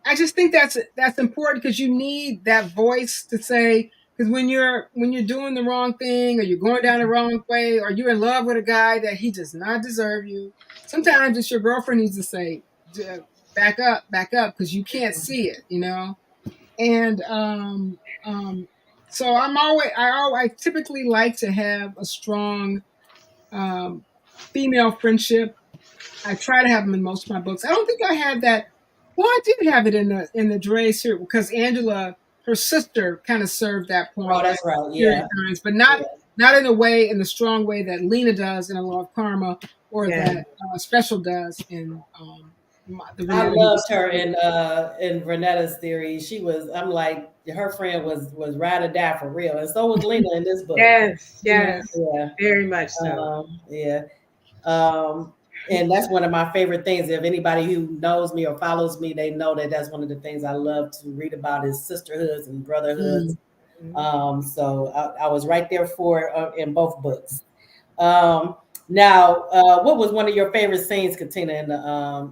Speaker 3: I just think that's important because you need that voice to say because when you're doing the wrong thing or you're going down the wrong way or you're in love with a guy that he does not deserve you, sometimes it's your girlfriend needs to say back up because you can't see it, you know. And so I typically like to have a strong um, female friendship. I try to have them in most of my books. I don't think I had that. Well, I did have it in the Dre series because Angela, her sister, kind of served that
Speaker 2: Oh,
Speaker 3: point
Speaker 2: that's right.
Speaker 3: a period
Speaker 2: Yeah.
Speaker 3: of times, but
Speaker 2: Yeah.
Speaker 3: not in the strong way that Lena does in A Law of Karma or
Speaker 4: Yeah.
Speaker 3: that Special does in the
Speaker 2: I
Speaker 3: Renetta
Speaker 2: loved
Speaker 3: Houston
Speaker 2: her
Speaker 3: series.
Speaker 2: in Renetta's theory. She was. I'm like her friend was ride or die for real, and so was Lena in this book.
Speaker 4: Yes,
Speaker 3: Yeah.
Speaker 4: yes,
Speaker 2: Yeah.
Speaker 4: very much so.
Speaker 2: Yeah. Um, and that's one of my favorite things. If anybody who knows me or follows me, they know that that's one of the things I love to read about is sisterhoods and brotherhoods.
Speaker 3: Mm.
Speaker 2: So I was right there for in both books. Um, Now, what was one of your favorite scenes, Katina,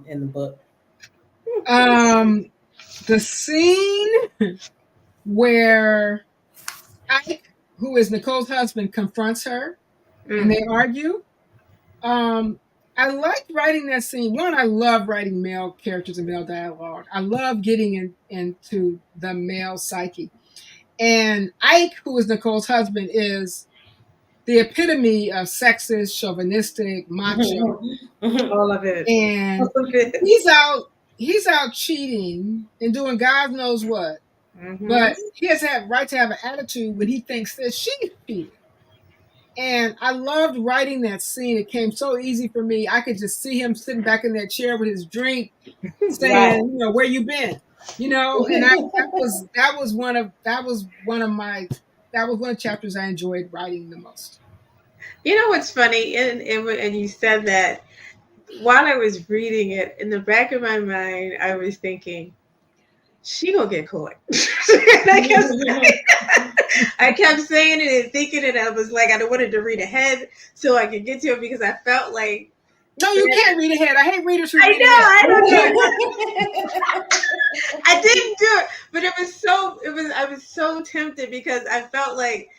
Speaker 2: in the book?
Speaker 3: Um, the scene where Ike, who is Nicole's husband, confronts her and they
Speaker 4: Mm.
Speaker 3: argue. Um, I liked writing that scene. One, I love writing male characters and male dialogue. I love getting into the male psyche. And Ike, who is Nicole's husband, is the epitome of sexist, chauvinistic, macho.
Speaker 4: All of it. All
Speaker 3: And
Speaker 4: of it.
Speaker 3: he's out cheating and doing God knows what.
Speaker 4: Mm-hmm.
Speaker 3: But he has had right to have an attitude when he thinks that she's cheating. And I loved writing that scene. It came so easy for me. I could just see him sitting back in that chair with his drink,
Speaker 2: Right.
Speaker 3: saying, "Where you been?" And that was one of the chapters I enjoyed writing the most.
Speaker 4: You know what's funny? And you said that while I was reading it, in the back of my mind, I was thinking, she gonna get caught. And I kept saying it and thinking it. I was like, I wanted to read ahead so I could get to it because I felt like
Speaker 3: No, you can't read ahead. I hate readers who
Speaker 4: I
Speaker 3: read
Speaker 4: know,
Speaker 3: ahead.
Speaker 4: I don't know. I didn't do it, but I was so tempted because I felt like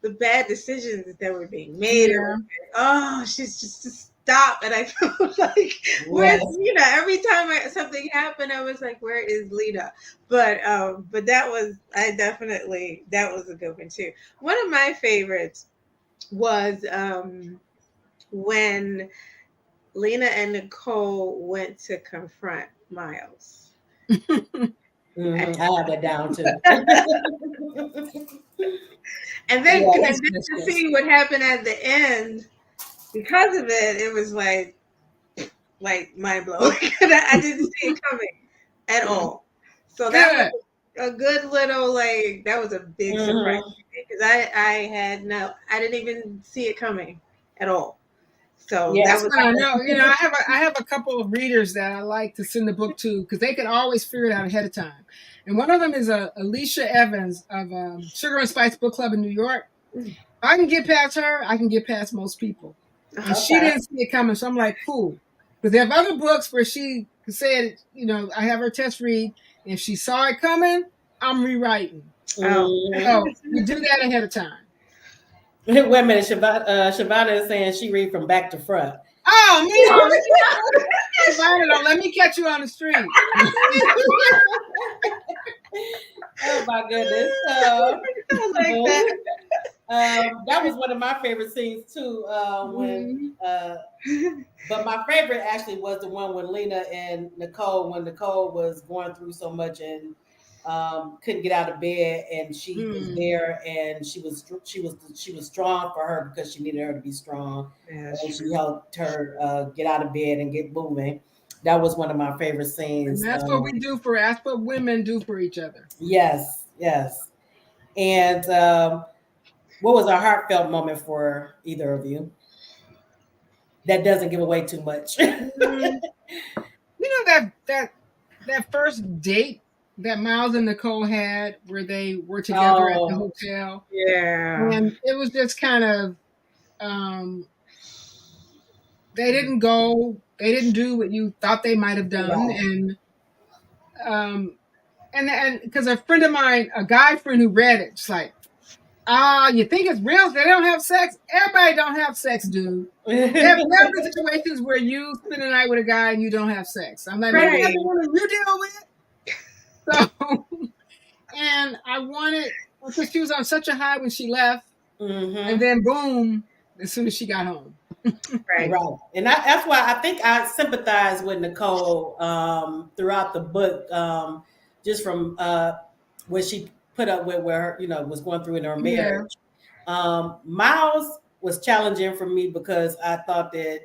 Speaker 4: the bad decisions that were being made.
Speaker 3: Yeah.
Speaker 4: Oh, she's just to stop. And I felt like, where's
Speaker 2: Yes.
Speaker 4: Lena? Every time something happened, I was like, where is Lena? But that was that was a good one too. One of my favorites was when Lena and Nicole went to confront Miles.
Speaker 2: I have that down too.
Speaker 4: And
Speaker 2: Yes.
Speaker 4: then to see what happened at the end, because of it, it was like mind blowing. I didn't see it coming at all. So that was
Speaker 3: Good.
Speaker 4: a good little that was a big surprise
Speaker 2: Mhm.
Speaker 4: because I didn't even see it coming at all. So that
Speaker 2: Yes.
Speaker 3: That's
Speaker 4: was
Speaker 3: what I know. I have a couple of readers that I like to send the book to because they can always figure it out ahead of time. And one of them is Alicia Evans of Sugar and Spice Book Club in New York. If I can get past her, I can get past most people. And she
Speaker 2: Okay.
Speaker 3: didn't see it coming, so I'm like, cool. Because they have other books where she said, I have her test read, and if she saw it coming, I'm rewriting.
Speaker 4: oh
Speaker 2: Mhm.
Speaker 3: So we do that ahead of time.
Speaker 2: Wait a minute, Shavana is saying she read from back to front.
Speaker 3: Oh man, Shavana, don't let me catch you on the street.
Speaker 2: Oh my goodness.
Speaker 4: I like that.
Speaker 2: That was one of my favorite scenes too. But my favorite actually was the one with Lena and Nicole, when Nicole was going through so much and couldn't get out of bed, and she was there, and she was strong for her because she needed her to be strong,
Speaker 4: Yeah,
Speaker 2: and she helped her get out of bed and get moving. That was one of my favorite scenes.
Speaker 3: And that's what women do for each other.
Speaker 2: Yes, yes. And what was a heartfelt moment for either of you? That doesn't give away too much.
Speaker 3: You know that first date that Miles and Nicole had, where they were together at the hotel.
Speaker 4: Yeah.
Speaker 3: And it was just kind of they didn't do what you thought they might have done. Right. And because a friend of mine, a guy friend who read it, just like, you think it's real? They don't have sex? Everybody don't have sex, dude. There have been situations where you spend the night with a guy and you don't have sex. I'm like, maybe that's the one you deal with. So, and I wanted, because she was on such a high when she left, and then boom, as soon as she got home.
Speaker 2: Right. And that's why I think I sympathize with Nicole throughout the book, just from what she put up with, where was going through in her marriage. Yeah. Miles was challenging for me because I thought that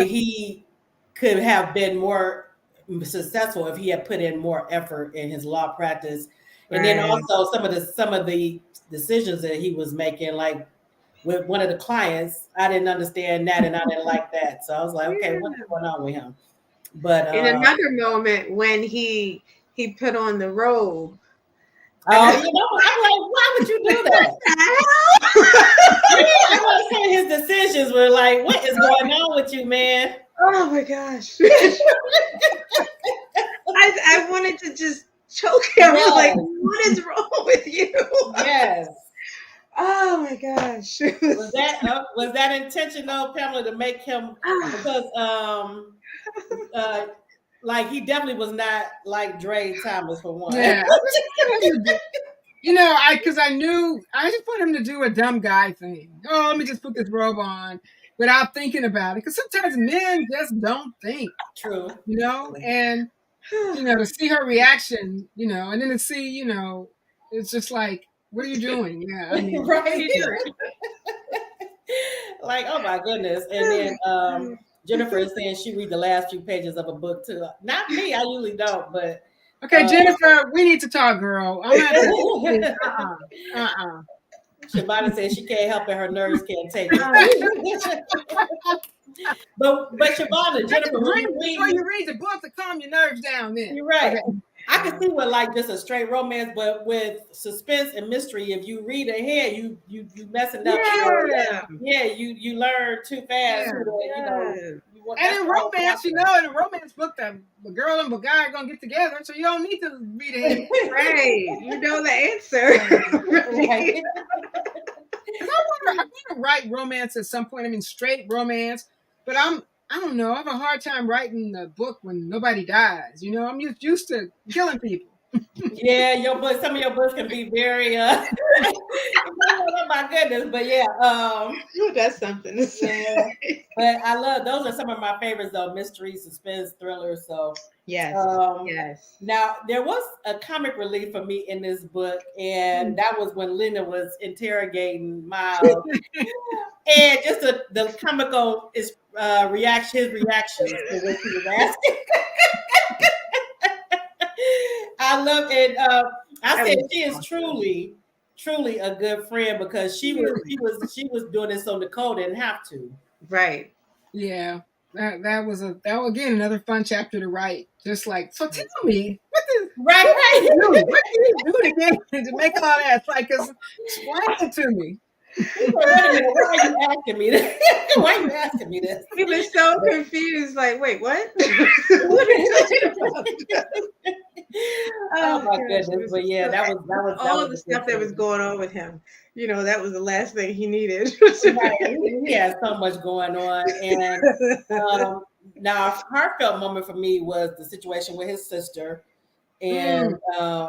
Speaker 2: he could have been more successful if he had put in more effort in his law practice, and then also some of the decisions that he was making, like with one of the clients, I didn't understand that, and I didn't like that. So I was like, okay, what's going on with him? But
Speaker 4: in another moment when he put on the robe.
Speaker 2: Oh, I'm like, why would you do that? I'm not saying his decisions were like, what is going on with you, man?
Speaker 4: Oh my gosh. I wanted to just choke him. Yes. Like, what is wrong with you?
Speaker 2: Yes.
Speaker 4: Oh my gosh.
Speaker 2: Was that intentional, Pamela, to make him, because like he definitely was not like Dre Thomas for one.
Speaker 3: Yeah. Because I knew I just want him to do a dumb guy thing. Oh, let me just put this robe on without thinking about it. Because sometimes men just don't think.
Speaker 2: True.
Speaker 3: And to see her reaction, and then to see, it's just like, what are you doing? Yeah, I mean,
Speaker 2: right. Like, oh my goodness. And then Jennifer is saying she read the last few pages of a book too. Not me, I usually don't, but
Speaker 3: okay, Jennifer, we need to talk, girl. I'm
Speaker 2: Shavana says she can't help it, her nerves can't take it. But Shavana, Jennifer,
Speaker 3: before you read the book to calm your nerves down, then
Speaker 2: you're right. Okay. I can see what like just a straight romance, but with suspense and mystery, if you read ahead, you messing up. Yeah, you learn too fast.
Speaker 3: And in romance, in a romance book, the girl and the guy are gonna get together, so you don't need to read ahead.
Speaker 4: Right, you know the answer.
Speaker 3: Right. I want to write romance at some point. I mean, straight romance, but I don't know. I have a hard time writing a book when nobody dies. I'm used to killing people.
Speaker 2: Yeah, some of your books can be very oh my goodness, but yeah,
Speaker 4: that's something to say.
Speaker 2: Yeah. But I love, those are some of my favorites though, mystery, suspense, thrillers. So
Speaker 4: yes.
Speaker 2: Now there was a comic relief for me in this book, and that was when Linda was interrogating Miles, and just the comical his reactions to what she was asking. I love it. I said she is truly a good friend, because she was doing it so Nicole didn't have to.
Speaker 4: Right.
Speaker 3: Yeah. That was again another fun chapter to write. Just like, so tell me, what do you do to make all that? It's like, explain it to me.
Speaker 2: Wait a minute, why are you asking me this? Why are you asking me this?
Speaker 4: He was so confused, like, wait, what? What are you talking about?
Speaker 2: Oh my
Speaker 4: gosh,
Speaker 2: goodness. But yeah, that
Speaker 4: all
Speaker 2: was
Speaker 4: the
Speaker 2: a good
Speaker 4: stuff that was
Speaker 2: thing.
Speaker 4: going on with him. That was the last thing he needed.
Speaker 2: Right. He has so much going on. And now a heartfelt moment for me was the situation with his sister. And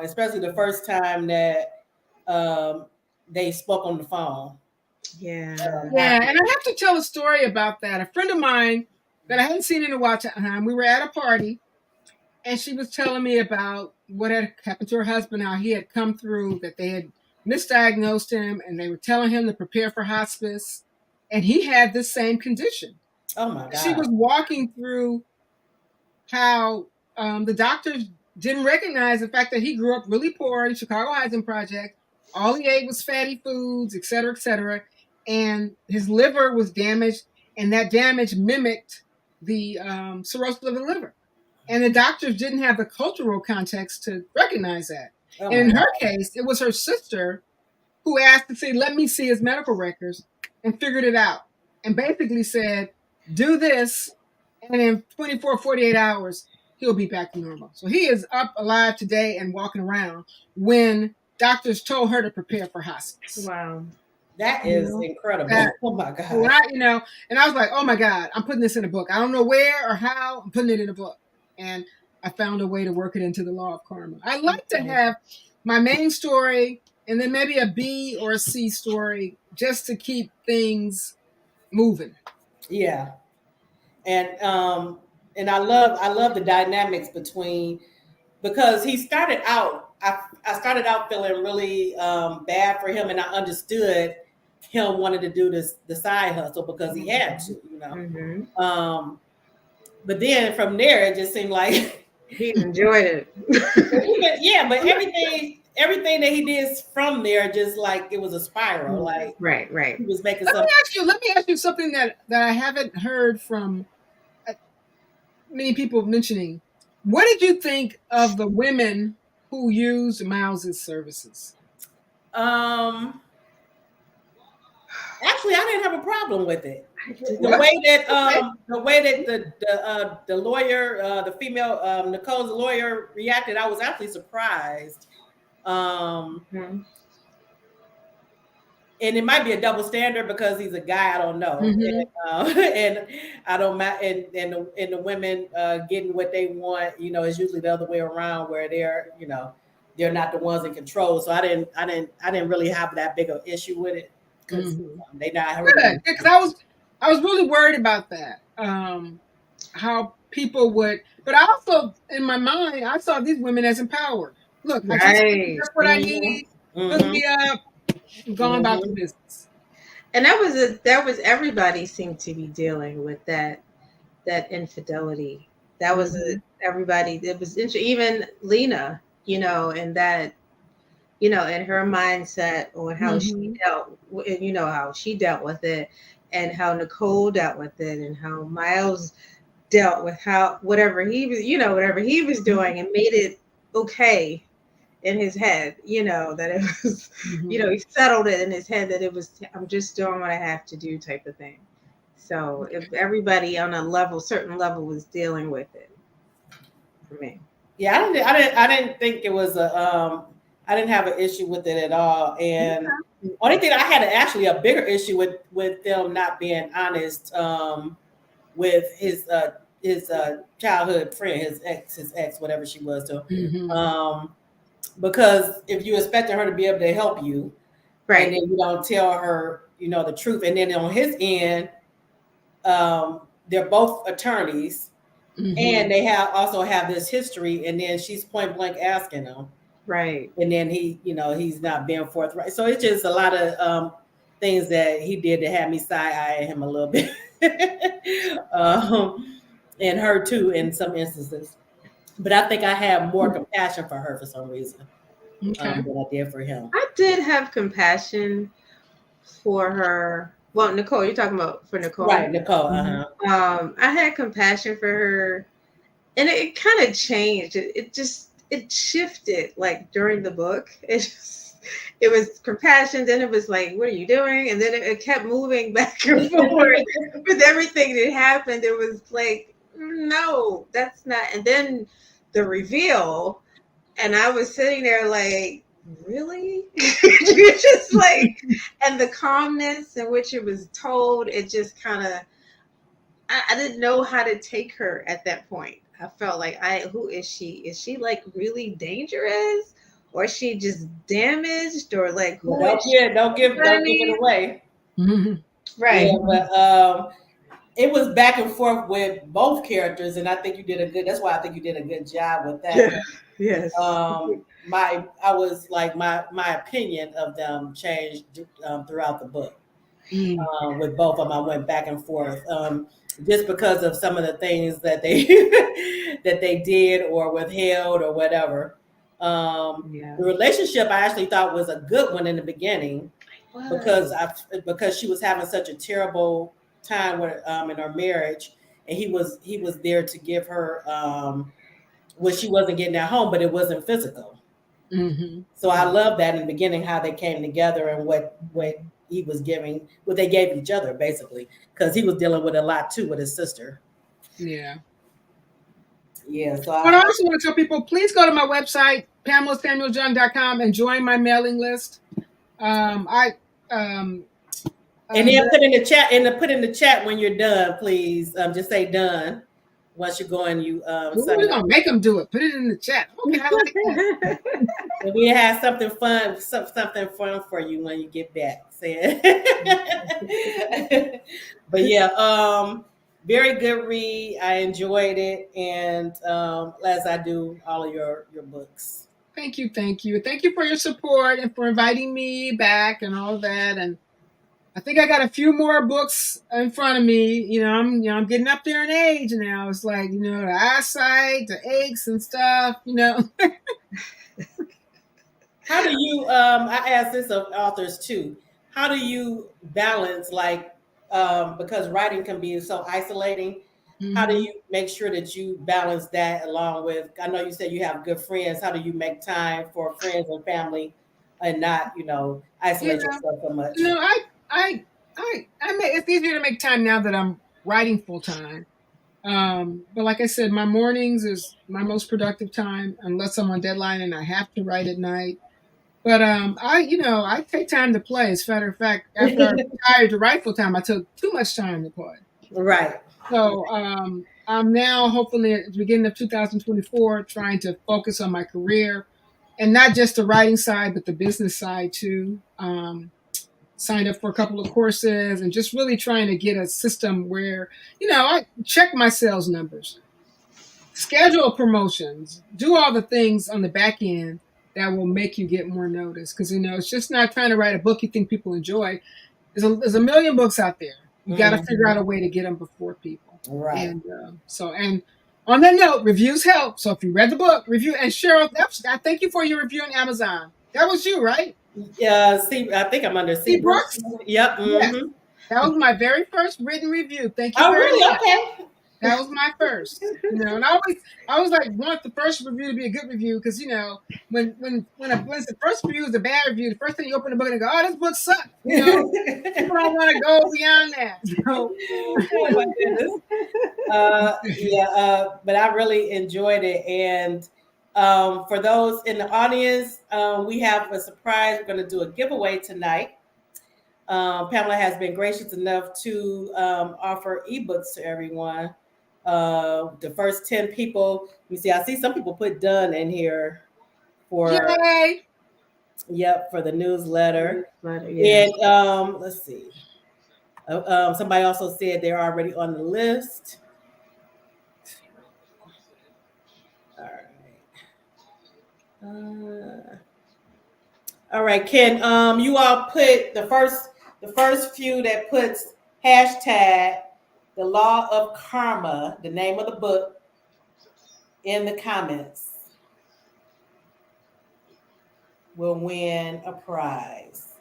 Speaker 2: especially the first time that they spoke on the phone.
Speaker 4: Yeah.
Speaker 3: Yeah, and I have to tell a story about that. A friend of mine that I hadn't seen in a while, we were at a party, and she was telling me about what had happened to her husband, how he had come through, that they had misdiagnosed him, and they were telling him to prepare for hospice, and he had the same condition.
Speaker 2: Oh my
Speaker 3: She
Speaker 2: God.
Speaker 3: was walking through how the doctors didn't recognize the fact that he grew up really poor in Chicago Housing Project. All he ate was fatty foods, et cetera, and his liver was damaged, and that damage mimicked the cirrhosis of the liver. And the doctors didn't have the cultural context to recognize that.
Speaker 2: Oh
Speaker 3: And
Speaker 2: my
Speaker 3: in
Speaker 2: God.
Speaker 3: her case, it was her sister who asked to see, let me see his medical records, and figured it out. And basically said, do this, and in 24, 48 hours, he'll be back to normal. So he is up alive today and walking around when doctors told her to prepare for hospice.
Speaker 4: Wow.
Speaker 2: That
Speaker 3: You
Speaker 2: is
Speaker 3: know,
Speaker 2: incredible.
Speaker 3: that,
Speaker 2: Oh my
Speaker 3: so when
Speaker 2: God.
Speaker 3: and I was like, oh my God, I'm putting this in a book. I don't know where or how, I'm putting it in a book. And I found a way to work it into the law of karma. I like to have my main story and then maybe a B or a C story just to keep things moving.
Speaker 2: Yeah. And I love the dynamics between, because he started out I started out feeling really bad for him, and I understood him wanting to do the side hustle because he had to,
Speaker 4: Mm-hmm.
Speaker 2: But then from there it just seemed like
Speaker 4: He enjoyed it.
Speaker 2: yeah, but everything that he did from there, just like it was a spiral, like
Speaker 4: Right.
Speaker 2: he was making
Speaker 3: Let me
Speaker 2: some.
Speaker 3: ask you something that I haven't heard from many people mentioning. What did you think of the women who used Miles's services?
Speaker 2: um Actually, I didn't have a problem with it.
Speaker 4: I did
Speaker 2: The
Speaker 4: not.
Speaker 2: way that
Speaker 3: Okay.
Speaker 2: the lawyer, the female Nicole's lawyer reacted, I was actually surprised.
Speaker 4: Mhm.
Speaker 2: And it might be a double standard because he's a guy. I don't know,
Speaker 3: Mm-hmm.
Speaker 2: and I don't. And the women getting what they want, is usually the other way around, where they're not the ones in control. So I didn't really have that big of an issue with it because
Speaker 3: Mm-hmm.
Speaker 2: they not
Speaker 3: Good,
Speaker 2: hurting.
Speaker 3: because I was really worried about that. How people would, but I also in my mind I saw these women as empowered. Look, I just
Speaker 4: Right.
Speaker 3: that's what I
Speaker 2: Mm-hmm.
Speaker 3: need. Hook
Speaker 2: Mm-hmm.
Speaker 3: me up. Going about the
Speaker 2: Mm-hmm.
Speaker 3: business.
Speaker 4: And that was everybody seemed to be dealing with that infidelity. That was
Speaker 3: Mm-hmm.
Speaker 4: everybody. It was even Lena, and that, and her mindset on how she
Speaker 3: Mm-hmm.
Speaker 4: dealt, and how she dealt with it, and how Nicole dealt with it, and how Miles dealt with how whatever he was doing, and made it okay in his head, that it was,
Speaker 3: Mm-hmm.
Speaker 4: he settled it in his head that it was, I'm just doing what I have to do type of thing. So if everybody on a certain level was dealing with it, for me.
Speaker 2: Yeah, I didn't think it was I didn't have an issue with it at all. And only thing I had actually a bigger issue with them not being honest with his childhood friend, his ex, whatever she was to
Speaker 3: Mm-hmm.
Speaker 2: because if you expected her to be able to help you and
Speaker 4: Right.
Speaker 2: then you don't tell her, the truth, and then on his end, they're both attorneys
Speaker 3: Mm-hmm.
Speaker 2: and they also have this history, and then she's point blank asking him,
Speaker 4: Right.
Speaker 2: and then he's not being forthright. So it's just a lot of things that he did to have me side eye him a little bit, and her too in some instances. But I think I have more compassion for her for some reason
Speaker 3: Okay.
Speaker 2: than I did for him.
Speaker 4: I did have compassion for her. Well, Nicole, you're talking about for Nicole.
Speaker 2: Right, Nicole.
Speaker 3: Mm-hmm.
Speaker 4: I had compassion for her, and it kind of changed. It shifted like during the book. It was compassion, then it was like, what are you doing? And then it kept moving back and forth with everything that happened. It was like, no, that's not. And then the reveal And I was sitting there like, really? You're just like, and the calmness in which it was told, it just kind of, I didn't know how to take her at that point. I felt like, who is she? Is she like really dangerous? Or is she just damaged? Or like,
Speaker 2: Yeah,
Speaker 4: who is she?
Speaker 2: don't
Speaker 4: You
Speaker 2: give
Speaker 4: know what I
Speaker 2: it
Speaker 4: mean?
Speaker 2: away.
Speaker 4: Right.
Speaker 2: Yeah, but it was back and forth with both characters, and I think you did a good. That's why I think you did a good job with that.
Speaker 4: Yeah. Yes.
Speaker 2: I was like my opinion of them changed throughout the book.
Speaker 3: Mm.
Speaker 2: With both of them, I went back and forth just because of some of the things that they that they did or withheld or whatever.
Speaker 4: Yeah.
Speaker 2: The relationship I actually thought was a good one in the beginning
Speaker 4: Was.
Speaker 2: because she was having such a terrible time with in her marriage, and he was there to give her what she wasn't getting at home, but it wasn't physical.
Speaker 3: Mm-hmm.
Speaker 2: So I love that in the beginning how they came together and what he was giving, what they gave each other basically, because he was dealing with a lot too with his sister.
Speaker 3: Yeah.
Speaker 2: Yeah, so
Speaker 3: But I also want to tell people, please go to my website, PamelaSamuelsYoung.com, and join my mailing list. I
Speaker 2: and then
Speaker 3: the,
Speaker 2: put in the chat and put in the chat when you're done, please. Just say done once you go and you sign
Speaker 3: we're
Speaker 2: up.
Speaker 3: gonna make them do it. Put it in the chat. Okay, I like that.
Speaker 2: And we have something fun, something fun for you when you get back. Saying, but yeah, very good read. I enjoyed it, and as I do all of your books.
Speaker 3: Thank you, thank you, thank you for your support and for inviting me back and all that. And I think I got a few more books in front of me. I'm getting up there in age now. It's like the eyesight, the aches and stuff.
Speaker 2: How do you? I ask this of authors too. How do you balance because writing can be so isolating? How do
Speaker 3: Mm-hmm.
Speaker 2: you make sure that you balance that along with? I know you said you have good friends. How do you make time for friends and family, and not
Speaker 3: Yeah,
Speaker 2: isolate yourself so much?
Speaker 3: you know, it's easier to make time now that I'm writing full time. But like I said, my mornings is my most productive time unless I'm on deadline and I have to write at night. But I take time to play. As a matter of fact, after I retired to write full time, I took too much time to play.
Speaker 2: Right.
Speaker 3: So I'm now hopefully at the beginning of 2024 trying to focus on my career and not just the writing side, but the business side too. Signed up for a couple of courses and just really trying to get a system where, I check my sales numbers, schedule promotions, do all the things on the back end that will make you get more notice. Because, it's just not trying to write a book you think people enjoy. There's a million books out there. You got to figure out a way to get them before people.
Speaker 2: Right.
Speaker 3: And on that note, reviews help. So if you read the book, review. And Cheryl, I thank you for your review on Amazon. That was you, right?
Speaker 2: Yeah. See, I think I'm under
Speaker 3: C.
Speaker 2: C. Brooks.
Speaker 3: Brooks?
Speaker 2: Yep.
Speaker 3: Yes.
Speaker 2: Mm-hmm.
Speaker 3: That was my very first written review. Thank you
Speaker 2: Oh,
Speaker 3: very
Speaker 2: really?
Speaker 3: much.
Speaker 2: Okay.
Speaker 3: That was my first. And I always like want the first review to be a good review because when the first review is a bad review, the first thing you open the book and go, oh, this book sucks. People don't want to go beyond that. So,
Speaker 2: Oh my goodness. Yeah, but I really enjoyed it. And for those in the audience, we have a surprise. We're going to do a giveaway tonight. Pamela has been gracious enough to offer ebooks to everyone. The first 10 people, you see, I see some people put done in here for,
Speaker 3: yay!
Speaker 2: yep, for the newsletter.
Speaker 4: Yeah.
Speaker 2: And let's see. Somebody also said they're already on the list. All right. All right. Can you all put the first few that puts hashtag the law of karma, the name of the book, in the comments will win a prize.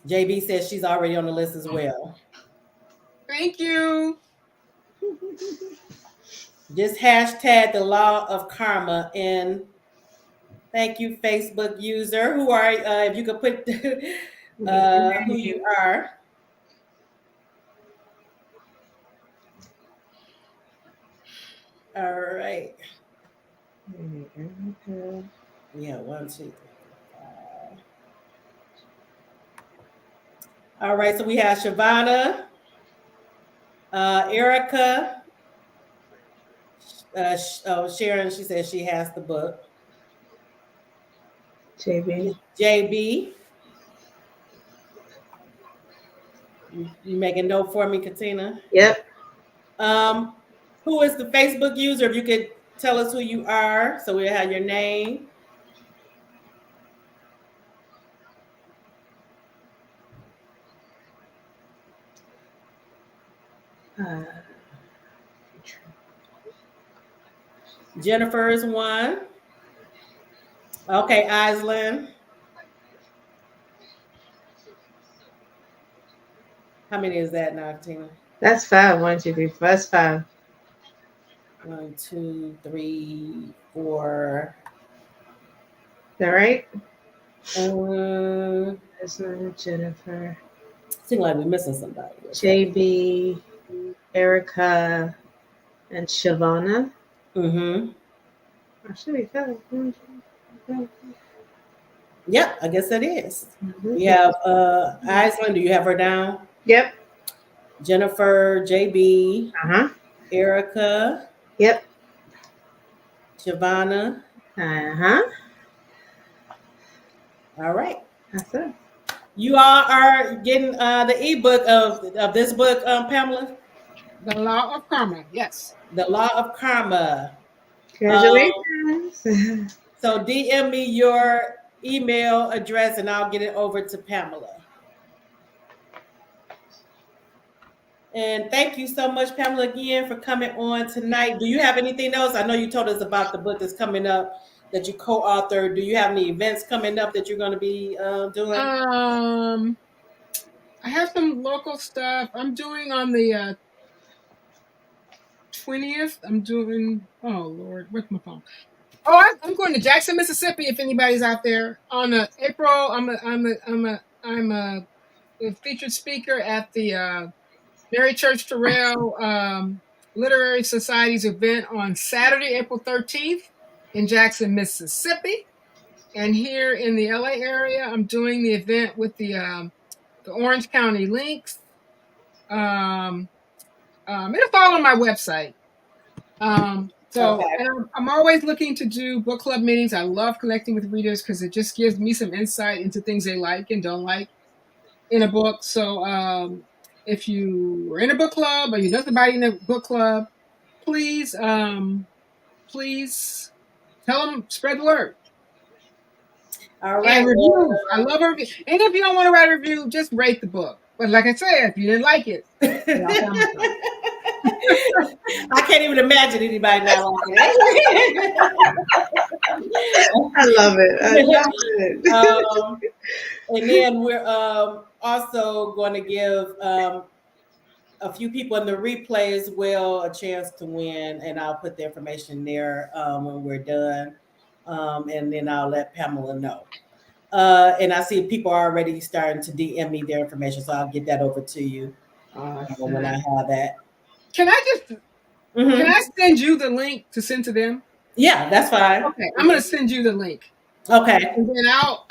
Speaker 2: JB says she's already on the list as well.
Speaker 3: Thank you.
Speaker 2: Just hashtag the law of karma in. Thank you, Facebook user. Who are if you could put who you are. All right. Yeah, 1, 2, 3, 5. All right, so we have Shavana, Erica, Sharon. She says she has the book.
Speaker 4: JB.
Speaker 2: JB, you make a note for me, Katina?
Speaker 4: Yep.
Speaker 2: Who is the Facebook user? If you could tell us who you are, so we'll have your name. Jennifer is one. Okay, Aislinn. How many is that now, Katina?
Speaker 4: That's 5. 1, 2, 3, 4. That's 5.
Speaker 2: 1, 2, 3, 4.
Speaker 4: Is that right?
Speaker 2: That's
Speaker 4: Jennifer.
Speaker 2: Seems like we're missing somebody.
Speaker 4: JB, Erica, and Shavana.
Speaker 2: Mm-hmm.
Speaker 4: Should be 5.
Speaker 2: Yep, I guess that is. We have Aislinn. Do you have her down?
Speaker 4: Yep.
Speaker 2: Jennifer, JB,
Speaker 4: Uh-huh.
Speaker 2: Erica,
Speaker 4: Yep.
Speaker 2: Shavana.
Speaker 4: Uh-huh.
Speaker 2: All right.
Speaker 4: That's it.
Speaker 2: You all are getting the ebook of this book, Pamela.
Speaker 3: The Law of Karma. Yes.
Speaker 2: The Law of Karma.
Speaker 4: Congratulations.
Speaker 2: So DM me your email address and I'll get it over to Pamela. And thank you so much, Pamela, again for coming on tonight. Do you have anything else? I know you told us about the book that's coming up that you co-authored. Do you have any events coming up that you're going to be doing?
Speaker 3: I have some local stuff. I'm doing on the 20th. I'm doing. Oh Lord, where's my phone? Oh, I'm going to Jackson, Mississippi. If anybody's out there on April, I'm a featured speaker at the Mary Church Terrell Literary Society's event on Saturday, April 13th in Jackson, Mississippi. And here in the LA area, I'm doing the event with the Orange County Links. It'll follow my website. Okay. And I'm always looking to do book club meetings. I love connecting with readers because it just gives me some insight into things they like and don't like in a book. So if you are in a book club or you know somebody in a book club, please tell them, spread the word.
Speaker 2: All right.
Speaker 3: And reviews. I love a review. And if you don't want to write a review, just rate the book. But like I said, if you didn't like it,
Speaker 2: I can't even imagine anybody not liking it.
Speaker 4: I love it. I love
Speaker 2: it. And then we're also going to give a few people in the replay as well a chance to win, and I'll put the information there when we're done, and then I'll let Pamela know. And I see people are already starting to DM me their information, so I'll get that over to you when I have that.
Speaker 3: Can I send you the link to send to them?
Speaker 2: Yeah, that's fine.
Speaker 3: Okay, I'm gonna send you the link.
Speaker 2: Okay,
Speaker 3: and then I'll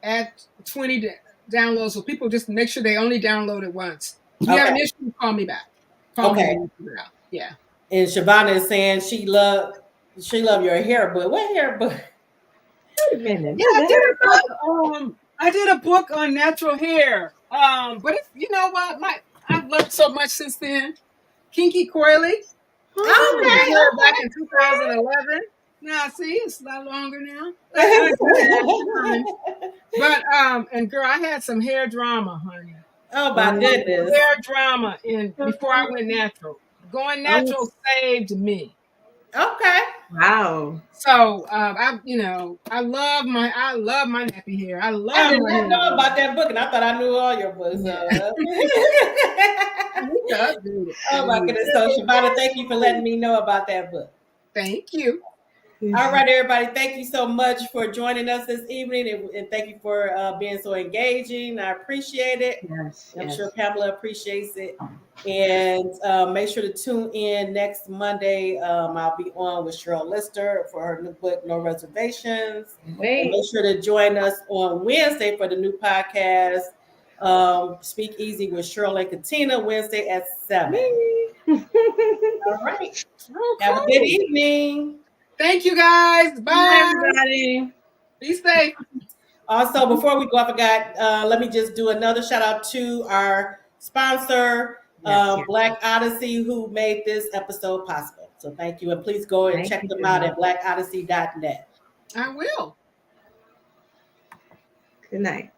Speaker 3: add 20 downloads so people just make sure they only download it once. If you have an issue, call me back. Call me. Yeah.
Speaker 2: And Shavana is saying she love your hair book. What hair book?
Speaker 4: Wait a minute.
Speaker 3: Yeah, I did a book on natural hair. But you know what? I've learned so much since then. Kinky coily. Back in 2011. Now see, it's a lot longer now. But and girl, I had some hair drama, honey.
Speaker 2: Oh my goodness.
Speaker 3: Hair drama before I went natural. Going natural saved me.
Speaker 2: Okay.
Speaker 4: Wow.
Speaker 3: So I love my nappy hair. I
Speaker 2: did not know about that book, and I thought I knew all your books. Oh my goodness. So Shavana, thank you for letting me know about that book.
Speaker 3: Thank you.
Speaker 2: All right, everybody. Thank you so much for joining us this evening, and thank you for being so engaging. I appreciate it.
Speaker 4: Yes,
Speaker 2: I'm
Speaker 4: yes.
Speaker 2: sure Pamela appreciates it. And make sure to tune in next Monday. I'll be on with Cheryl Lister for her new book, No Reservations. And
Speaker 4: Wait.
Speaker 2: make sure to join us on Wednesday for the new podcast, Speak Easy with Cheryl and Katina, Wednesday at 7. All right.
Speaker 3: Oh,
Speaker 2: Have a
Speaker 3: cool.
Speaker 2: good evening.
Speaker 3: Thank you, guys. Bye.
Speaker 4: Bye, everybody.
Speaker 3: Be safe.
Speaker 2: Also, before we go, I forgot, let me just do another shout out to our sponsor,
Speaker 4: Yes.
Speaker 2: Black Odyssey, who made this episode possible. So thank you. And please go and
Speaker 4: Thank
Speaker 2: check
Speaker 4: you,
Speaker 2: them out
Speaker 4: Joanne.
Speaker 2: at blackodyssey.net.
Speaker 3: I will.
Speaker 4: Good night.